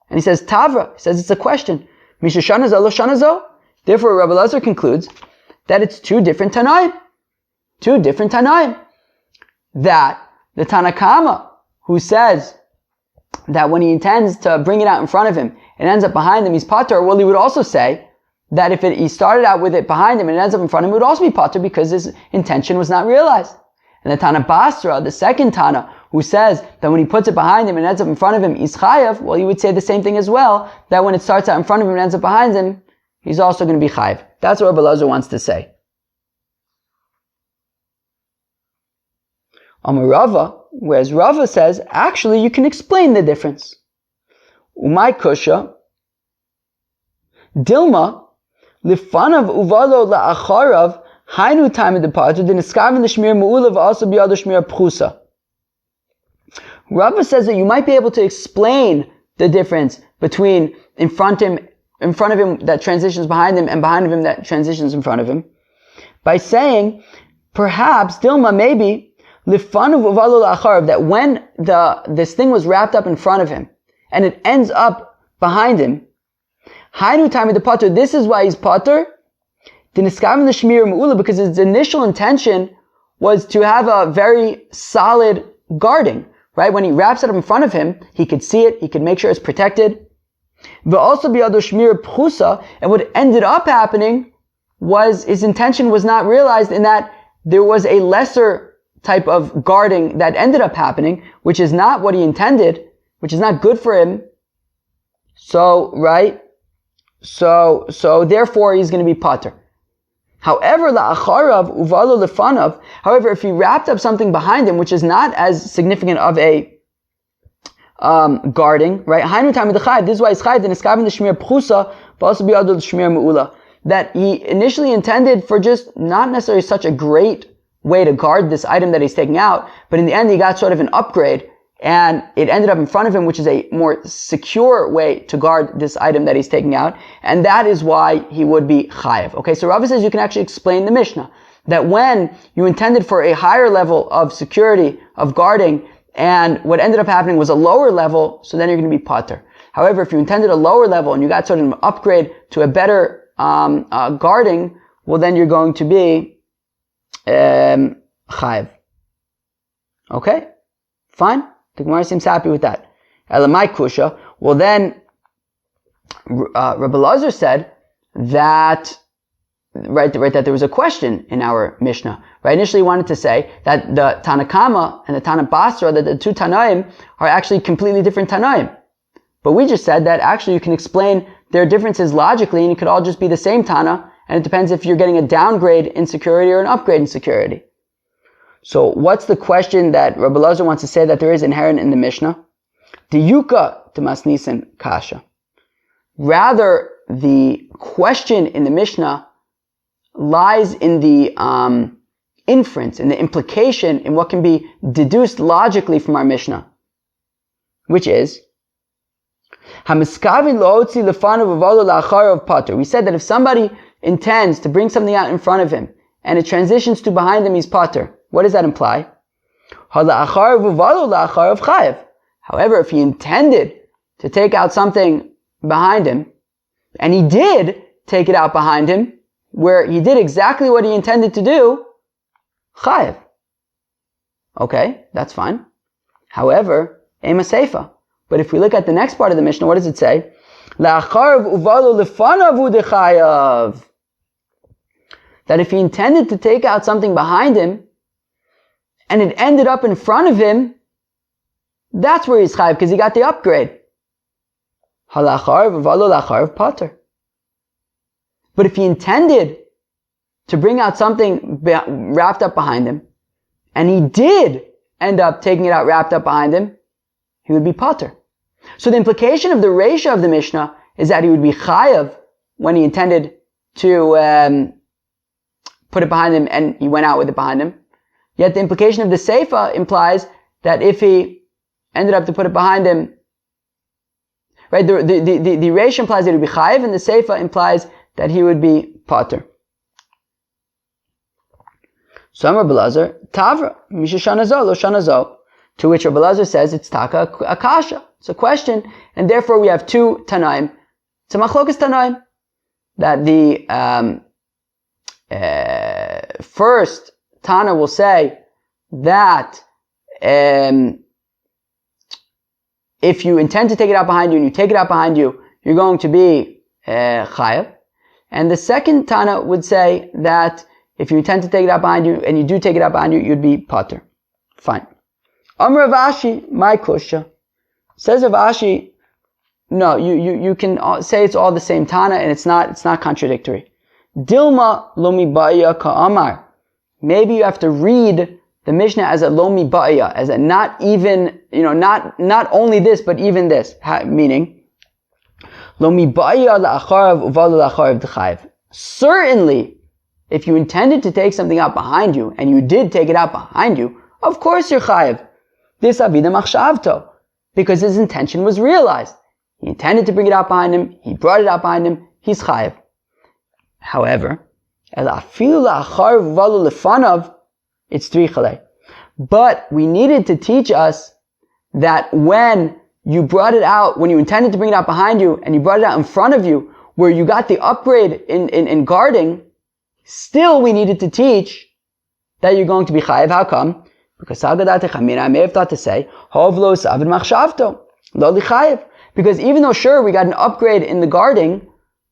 And he says, Tavra, he says it's a question. Mishashanazo lo shanazo. Therefore, Rabbi Elazar concludes that it's two different Tanaim. That the Tanakama, who says that when he intends to bring it out in front of him, it ends up behind him, he's potter. Well, he would also say that if he started out with it behind him and it ends up in front of him, it would also be potter because his intention was not realized. And the Tana Basra, the second Tana, who says that when he puts it behind him and ends up in front of him, he's chayav, well, he would say the same thing as well, that when it starts out in front of him and ends up behind him, he's also going to be chayav. That's what Rabbi Elazar wants to say. Amar Rava, whereas Rava says, actually, you can explain the difference. Umay kusha, Dilma, lifanav uvalo la'acharav hainu time of the pater deniskaven the shmir mu'ulav also biyad shmir pchusa. Rava says that you might be able to explain the difference between in front of him that transitions behind him and behind him that transitions in front of him by saying, perhaps, Dilma, maybe, lifanav uvalo la'acharav, that when this thing was wrapped up in front of him and it ends up behind him, hainu time of the pater, this is why he's pater, deniskaven the shmir mu'ula, because his initial intention was to have a very solid guarding. Right? When he wraps it up in front of him, he could see it, he could make sure it's protected. But also biyado shmir pchusa, and what ended up happening was his intention was not realized in that there was a lesser type of guarding that ended up happening, which is not what he intended, which is not good for him. So, right? So therefore he's going to be pater. However, la'acharav uvalo lefanav. However, if he wrapped up something behind him, which is not as significant of a guarding, right? Hainu time of the chayiv. This is why he's chayiv. Then iskaven the shmir pchusa, but also biyado the shmir mu'ula. That he initially intended for just not necessarily such a great way to guard this item that he's taking out, but in the end he got sort of an upgrade, and it ended up in front of him, which is a more secure way to guard this item that he's taking out, and that is why he would be chayiv. Okay, so Rava says you can actually explain the Mishnah, that when you intended for a higher level of security, of guarding, and what ended up happening was a lower level, so then you're going to be pater. However, if you intended a lower level and you got sort of an upgrade to a better guarding, well then you're going to be chayiv. Okay? Fine? The Gemara seems happy with that. Elamai kusha. Well then, Rabbi Lazar said that, right, that there was a question in our Mishnah. Right, initially he wanted to say that the Tanakama and the Tana Basra, that the two Tanaim are actually completely different Tanaim. But we just said that actually you can explain their differences logically, and it could all just be the same Tana, and it depends if you're getting a downgrade in security or an upgrade in security. So what's the question that Rabbi Lazar wants to say that there is inherent in the Mishnah? Diyuka Tamasnisan Kasha. Rather, the question in the Mishnah lies in the inference, in the implication, in what can be deduced logically from our Mishnah, which is we said that if somebody intends to bring something out in front of him and it transitions to behind him, he's pater. What does that imply? However, if he intended to take out something behind him, and he did take it out behind him, where he did exactly what he intended to do, chayev. Okay, that's fine. However, ema seifa. But if we look at the next part of the Mishnah, what does it say? That if he intended to take out something behind him, and it ended up in front of him, that's where he's chayiv, because he got the upgrade. Pater. But if he intended to bring out something wrapped up behind him, and he did end up taking it out wrapped up behind him, he would be pater. So the implication of the reisha of the Mishnah is that he would be chayav when he intended to put it behind him and he went out with it behind him. Yet the implication of the seifa implies that if he ended up to put it behind him, right, the reisha implies that he would be chayav, and the seifa implies that he would be pater. So Rabbi Lazar, Tavra, Misha Shanazo, Lo Shanazo, to which Rabbi Lazar says it's taka akasha. It's a question, and therefore we have two Tanaim. It's a machlokas Tanaim. That the first Tana will say that if you intend to take it out behind you and you take it out behind you, you're going to be chayav. And the second Tana would say that if you intend to take it out behind you and you do take it out behind you, you'd be pater. Fine. Amr Rav Ashi, my kusha. Says Rav Ashi, no, you can say it's all the same Tana and it's not contradictory. Dilma lomi ba'ya ka'amar. Maybe you have to read the Mishnah as a lomi ba'ya, as a not even, not only this, but even this. Meaning, lomi ba'ya la'acharav uvalu la'acharav d'chayiv. certainly, if you intended to take something out behind you, and you did take it out behind you, of course you're chayiv. This avida machshavto, because his intention was realized. He intended to bring it out behind him, he brought it out behind him, he's chayiv. However, it's three chalei. But we needed to teach us that when you brought it out, when you intended to bring it out behind you, and you brought it out in front of you, where you got the upgrade in guarding, still we needed to teach that you're going to be chayiv. How come? Because I may have thought to say, because even though sure we got an upgrade in the guarding,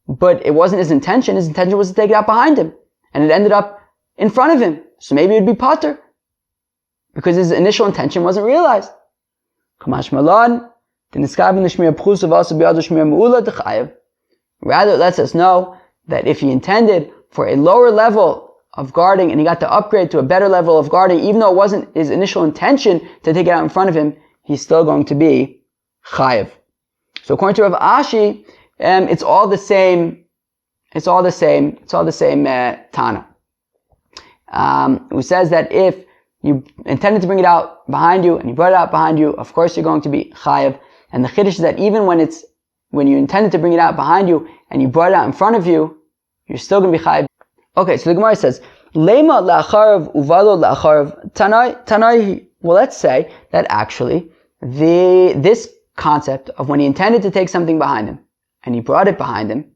but it wasn't his intention. His intention was to take it out behind him, and it ended up in front of him. So maybe it would be pater, because his initial intention wasn't realized. Rather, it lets us know that if he intended for a lower level of guarding and he got to upgrade to a better level of guarding, even though it wasn't his initial intention to take it out in front of him, he's still going to be chayiv. So according to Rav Ashi, it's all the same Tana. Who says that if you intended to bring it out behind you and you brought it out behind you, of course you're going to be chayiv. And the chiddush is that even when you intended to bring it out behind you and you brought it out in front of you, you're still going to be chayiv. Okay, so the Gemara says, Lema la'acharav uvalo la'acharav tanai. Well, let's say that actually this concept of when he intended to take something behind him and he brought it behind him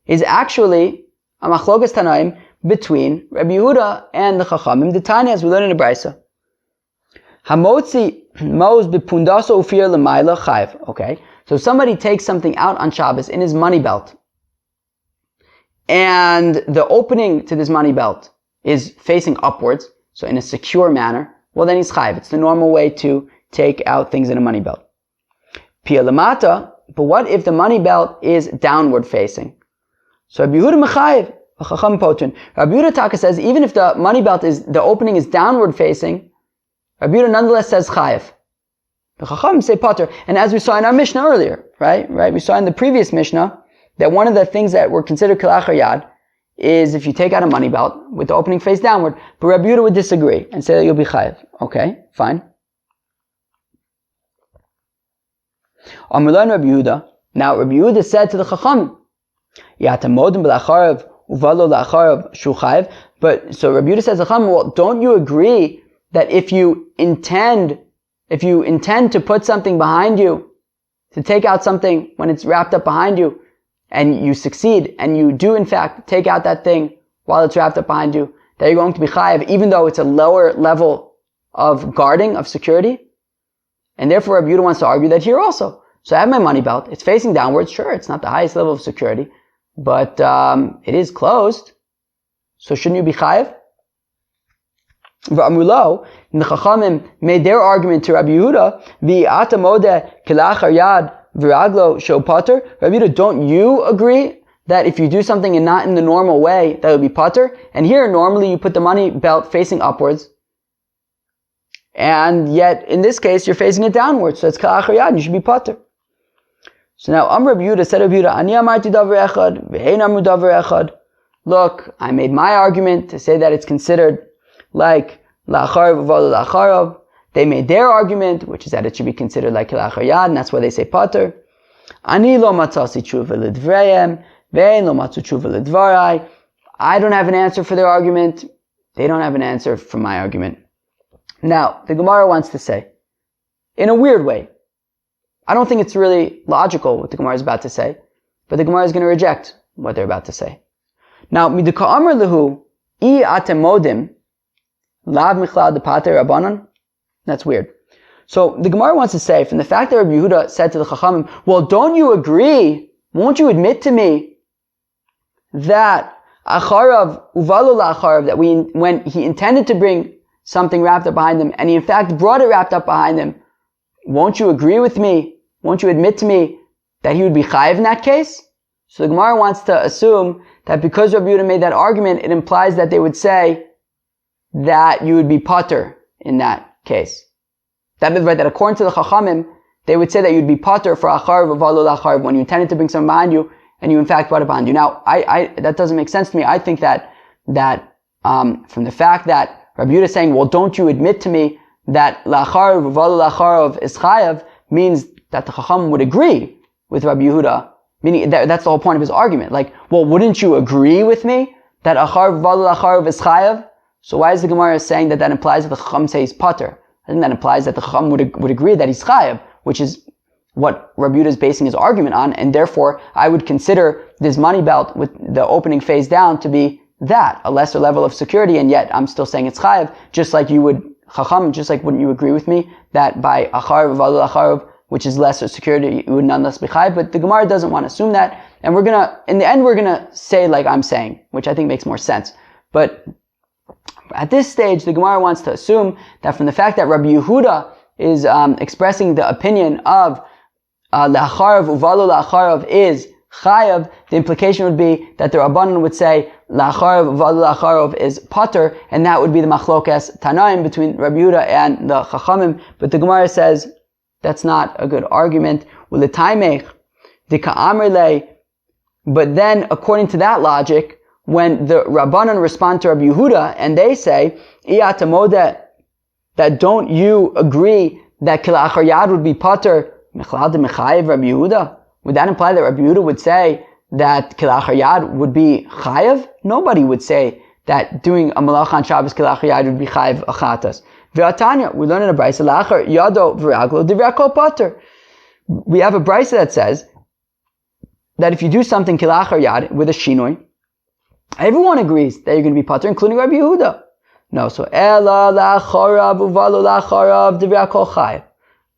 is actually a machlokas tanaim between Rabbi Yehuda and the Chachamim. The Tanya, as we learn in the Brisa, Hamotzi Mos bepundaso ufir l'mayla chayiv. Okay, so somebody takes something out on Shabbos in his money belt, and the opening to this money belt is facing upwards, so in a secure manner. Well, then he's chayiv. It's the normal way to take out things in a money belt. Pia lamata, but what if the money belt is downward facing? So Rabbi Yehuda mechayiv. Rabbi Yehuda Taka says even if the money belt the opening is downward facing, Rabbi Yehuda nonetheless says chayiv. The Chacham say pater, and as we saw in our Mishnah earlier, right? We saw in the previous Mishnah that one of the things that were considered kilachar yad is if you take out a money belt with the opening face downward. But Rabbi Yehuda would disagree and say that you'll be chayiv. Okay, fine. Amrulan Rabbi Yehuda. Now Rabbi Yehuda said to the Chacham, Yatamodim b'lacharav uvalo la'acharav shuchayiv. But so Rabbi Yehuda says, well, don't you agree that if you intend to put something behind you, to take out something when it's wrapped up behind you, and you succeed, and you do in fact take out that thing while it's wrapped up behind you, that you're going to be chayiv, even though it's a lower level of guarding, of security? And therefore Rabbi Yehuda wants to argue that here also. So I have my money belt, it's facing downwards, sure, it's not the highest level of security, but it is closed, so shouldn't you be chayiv? V'amrulo, and the Chachamim made their argument to Rabbi Yehuda, v'ata modeh kilachar yad v'raglo sho pater. Rabbi Yehuda, don't you agree that if you do something and not in the normal way, that would be pater? And here, normally you put the money belt facing upwards, and yet in this case you're facing it downwards, so it's kilachar yad, and you should be pater. So now, Rabbi Yehuda said, Rabbi Yehuda, Ani amarti davar echad, v'hein amru davar echad. Look, I made my argument to say that it's considered like la'acharav uvalo la'acharav. They made their argument, which is that it should be considered like kilachar yad, and that's why they say pater. Ani lo matzasi tshuva l'dvrayim, ve'ein lo matzu tshuva l'dvarai. I don't have an answer for their argument. They don't have an answer for my argument. Now, the Gemara wants to say, in a weird way, I don't think it's really logical what the Gemara is about to say, but the Gemara is going to reject what they're about to say. Now, midika amar lehu, I atem modim, lav michlad de pater rabbanon. That's weird. So the Gemara wants to say, from the fact that Rabbi Yehuda said to the Chachamim, well, don't you agree, won't you admit to me that acharav, uvalo la'acharav, that when he intended to bring something wrapped up behind him, and he in fact brought it wrapped up behind him, won't you agree with me? Won't you admit to me that he would be chayiv in that case? So the Gemara wants to assume that because Rabbi Yehuda made that argument, it implies that they would say that you would be pater in that case. That is right, that according to the Chachamim, they would say that you'd be pater for acharav uvalo la'acharav when you intended to bring someone behind you, and you in fact brought it behind you. Now, that doesn't make sense to me. I think that from the fact that Rabbi Yehuda is saying, well, don't you admit to me that la'achar v'valu la'acharav is chayav, means that the Chacham would agree with Rabbi Yehuda, meaning that's the whole point of his argument. Like, well, wouldn't you agree with me that achar v'valu la'acharav is chayav? So why is the Gemara saying that implies that the Chacham say he's pater? I think that implies that the Chacham would agree that he's chayav, which is what Rabbi Yehuda is basing his argument on, and therefore I would consider this money belt with the opening phase down to be that, a lesser level of security, and yet I'm still saying it's chayav, just like you would, Chacham, just like wouldn't you agree with me that by achar v'valu la'acharav, which is lesser security, you would nonetheless be chayav? But the Gemara doesn't want to assume that, and in the end we're gonna say like I'm saying, which I think makes more sense. But at this stage, the Gemara wants to assume that from the fact that Rabbi Yehuda is expressing the opinion of la'acharav uvalu la'acharav is chayav, the implication would be that the Rabbanan would say la'acharav uvalu la'acharav is pater, and that would be the machlokes tanaim between Rabbi Yehuda and the Chachamim. But the Gemara says that's not a good argument. But then, according to that logic, when the Rabbanan respond to Rabbi Yehuda and they say, that don't you agree that kilachar yad would be pater, would that imply that Rabbi Yehuda would say that kilachar yad would be chayav? Nobody would say that doing a malach on Shabbos kilachar yad would be chayav achatas. V'atanya, we learn in a brayso la'achar yado v'raglo divrei pater. We have a brayso that says that if you do something kilachar yad with a shinoi, everyone agrees that you're going to be pater, including Rabbi Yehuda. No, so ela la'acharav uvalu la'acharav divrei chayav.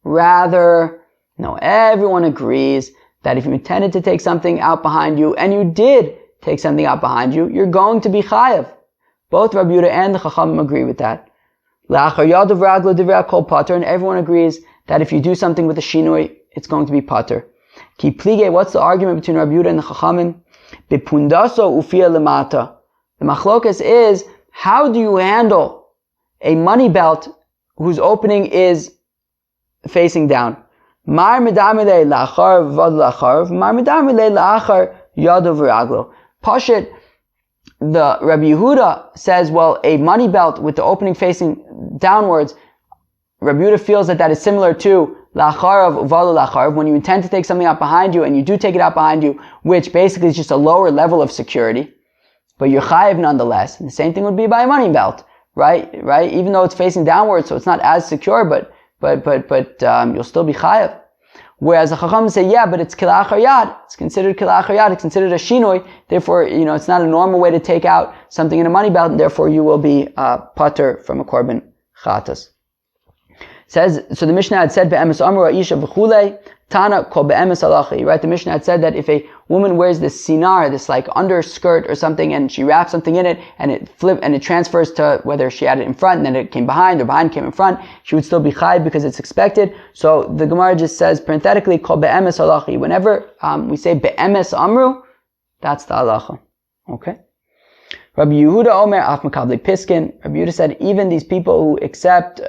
Rather, no, everyone agrees that if you intended to take something out behind you, and you did take something out behind you, you're going to be chayav. Both Rabbi Yehuda and the Chachamim agree with that. La'achar yadav raglo divrei kol pater, and everyone agrees that if you do something with a shinoi, it's going to be pater. Ki plige, what's the argument between Rabbi Yehuda and the Chachamim? Bepundaso ufia lemata. The machlokas is, how do you handle a money belt whose opening is facing down? Mar medamile la'achar v'vad la'achar, mar medamile la'achar yadav v'raglo. Pashit, the Rabbi Yehuda says, well, a money belt with the opening facing downwards, Rabbi Yehuda feels that is similar to la'acharav uvalu la'acharav, when you intend to take something out behind you and you do take it out behind you, which basically is just a lower level of security, but you're chayiv nonetheless. And the same thing would be by a money belt, right? Even though it's facing downwards, so it's not as secure, but you'll still be chayiv. Whereas the Chacham say, yeah, but it's kilachar yad. It's considered kilachar yad. It's considered a shinoi. Therefore, it's not a normal way to take out something in a money belt, and therefore you will be pater from a korban chatas. Says, so the Mishnah had said, be'emes amru isha v'chulei, tana kol be'emes alachi. Right? The Mishnah had said that if a woman wears this sinar, this like underskirt or something, and she wraps something in it, and it transfers to whether she had it in front and then it came behind, or behind came in front, she would still be chayv because it's expected. So the Gemara just says, parenthetically, kol be'emes alachi. Whenever we say be'emes amru, that's the halacha. Okay? Rabbi Yehuda Omer af makabli piskin. Rabbi Yehuda said, even these people who accept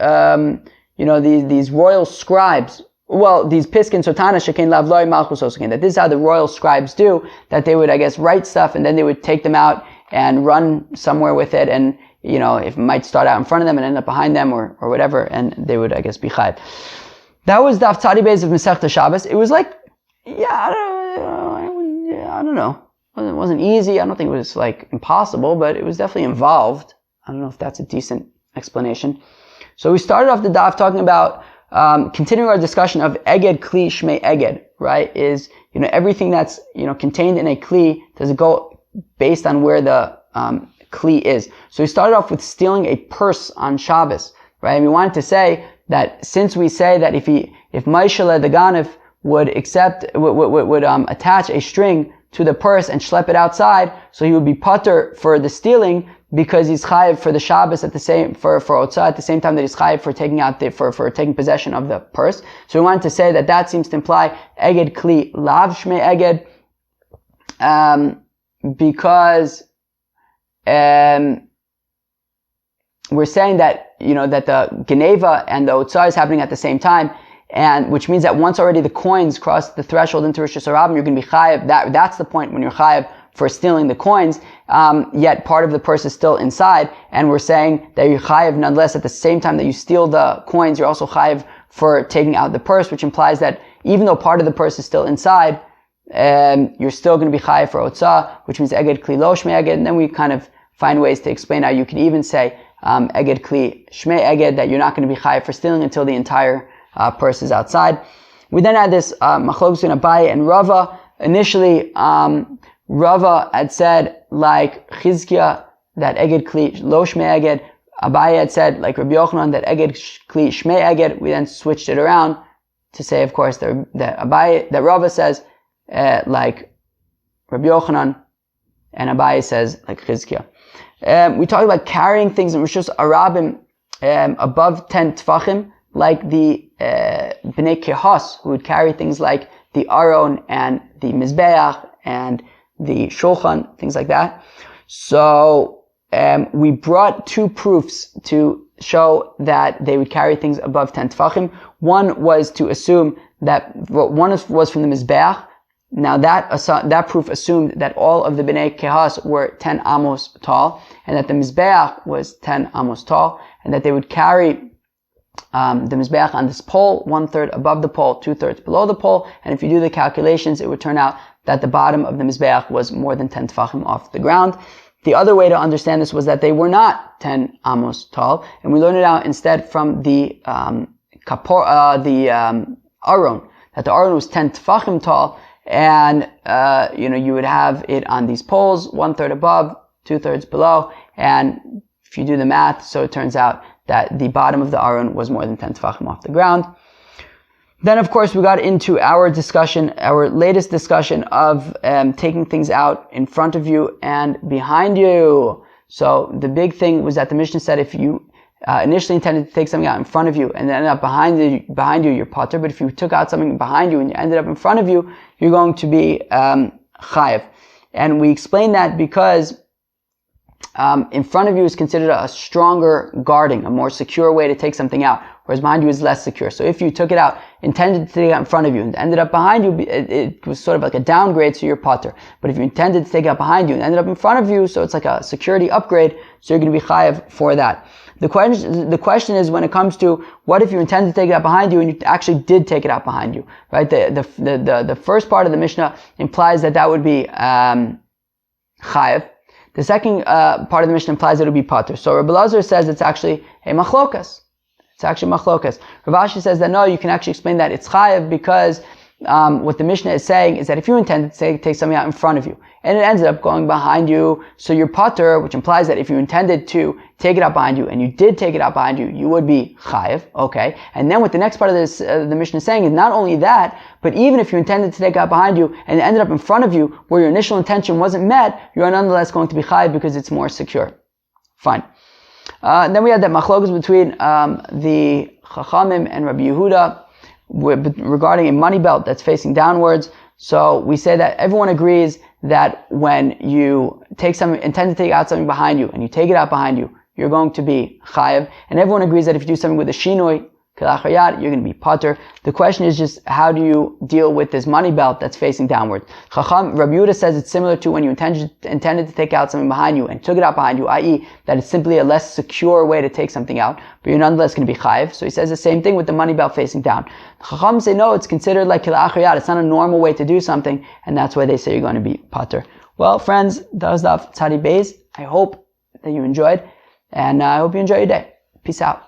these royal scribes, these piskin sotana shekin lavloi malchus osakin, that this is how the royal scribes do, that they would, I guess, write stuff and then they would take them out and run somewhere with it, and, if it might start out in front of them and end up behind them or whatever, and they would, I guess, be chayv. That was Daf Tzadi Beis of Masechta Shabbos. It was like, I don't know. It wasn't easy. I don't think it was like impossible, but it was definitely involved. I don't know if that's a decent explanation. So we started off the daf talking about continuing our discussion of eged kli shmei eged, right? Is everything that's contained in a kli, does it go based on where the kli is? So we started off with stealing a purse on Shabbos, right? And we wanted to say that since we say that if Maishale the Ganif would attach a string to the purse and schlep it outside, so he would be pater for the stealing, because he's chayiv for the Shabbos for Otzah at the same time that he's chayiv for taking out for taking possession of the purse. So we wanted to say that seems to imply eged kli lav shmei eged, because we're saying that that the geneva and the Otzah is happening at the same time. and which means that once already the coins cross the threshold into Rosh Hashanah, you're going to be chayav. That's the point when you're chayav for stealing the coins, yet part of the purse is still inside, and we're saying that you're chayav nonetheless. At the same time that you steal the coins, you're also chayav for taking out the purse, which implies that even though part of the purse is still inside, you're still going to be chayav for otzah, which means eged kli lo shmei eged. And then we kind of find ways to explain how you could even say eged kli shmei eged, that you're not going to be chayav for stealing until the entire purse is outside. We then had this machlokes in Abaye and Rava. Initially, Rava had said, like Chizkiah, that eged kli lo shmei eged. Abaye had said, like Rabbi Yochanan, that eged kli shmei eged. We then switched it around to say, of course, that Rava says, like Rabbi Yochanan, and Abaye says, like Chizkiah. We talked about carrying things in Rishus Arabim above 10 tfachim, like the Bnei Kehos, who would carry things like the Aron and the Mizbeach and the Shulchan, things like that. So we brought two proofs to show that they would carry things above 10 tfachim. One was to assume that one was from the Mizbeach. Now that proof assumed that all of the Bnei Kehas were 10 amos tall, and that the Mizbeach was 10 amos tall, and that they would carry the Mizbeach on this pole, 1/3 above the pole, 2/3 below the pole, and if you do the calculations, it would turn out that the bottom of the Mizbeach was more than 10 tefachim off the ground. The other way to understand this was that they were not 10 amos tall, and we learned it out instead from the Aron, that the Aron was 10 tefachim tall, and you would have it on these poles, 1/3 above, 2/3 below, and if you do the math, so it turns out that the bottom of the Aron was more than 10 tefachim off the ground. Then, of course, we got into our latest discussion of taking things out in front of you and behind you. So the big thing was that the Mishnah said if you initially intended to take something out in front of you and then ended up behind you, you're patur. But if you took out something behind you and you ended up in front of you, you're going to be chayiv. And we explained that because in front of you is considered a stronger guarding, a more secure way to take something out, whereas behind you is less secure. So if you took it out, intended to take it out in front of you, and ended up behind you, it was sort of like a downgrade to your patur. But if you intended to take it out behind you and ended up in front of you, so it's like a security upgrade, so you're going to be chayiv for that. The question is, when it comes to what if you intended to take it out behind you and you actually did take it out behind you, right? The first part of the Mishnah implies that would be chayiv. The second part of the Mishnah implies that it would be patur. So Rabbi Lazar says it's actually a machlokas. It's actually machlokas. Rav Ashi says that no, you can actually explain that it's chayiv because what the Mishnah is saying is that if you intended to take something out in front of you and it ended up going behind you, so you're patur, which implies that if you intended to take it out behind you and you did take it out behind you, you would be chayiv. Okay. And then what the next part of this, the Mishnah is saying is not only that, but even if you intended to take it out behind you and it ended up in front of you where your initial intention wasn't met, you're nonetheless going to be chayiv because it's more secure. Fine. Then we had that machlokas between the Chachamim and Rabbi Yehuda regarding a money belt that's facing downwards. So we say that everyone agrees that when you intend to take out something behind you and you take it out behind you, you're going to be chayiv. And everyone agrees that if you do something with a shinoi, you're going to be patur. The question is just, how do you deal with this money belt that's facing downward? Rabbi Yehuda says it's similar to when you intended to take out something behind you and took it out behind you, i.e. that it's simply a less secure way to take something out, but you're nonetheless going to be chayiv. So he says the same thing with the money belt facing down. Chacham say no, it's considered like kilachayat. It's not a normal way to do something, and that's why they say you're going to be patur. Well, friends, that was Daf Tzadi Beis. I hope that you enjoyed, and I hope you enjoy your day. Peace out.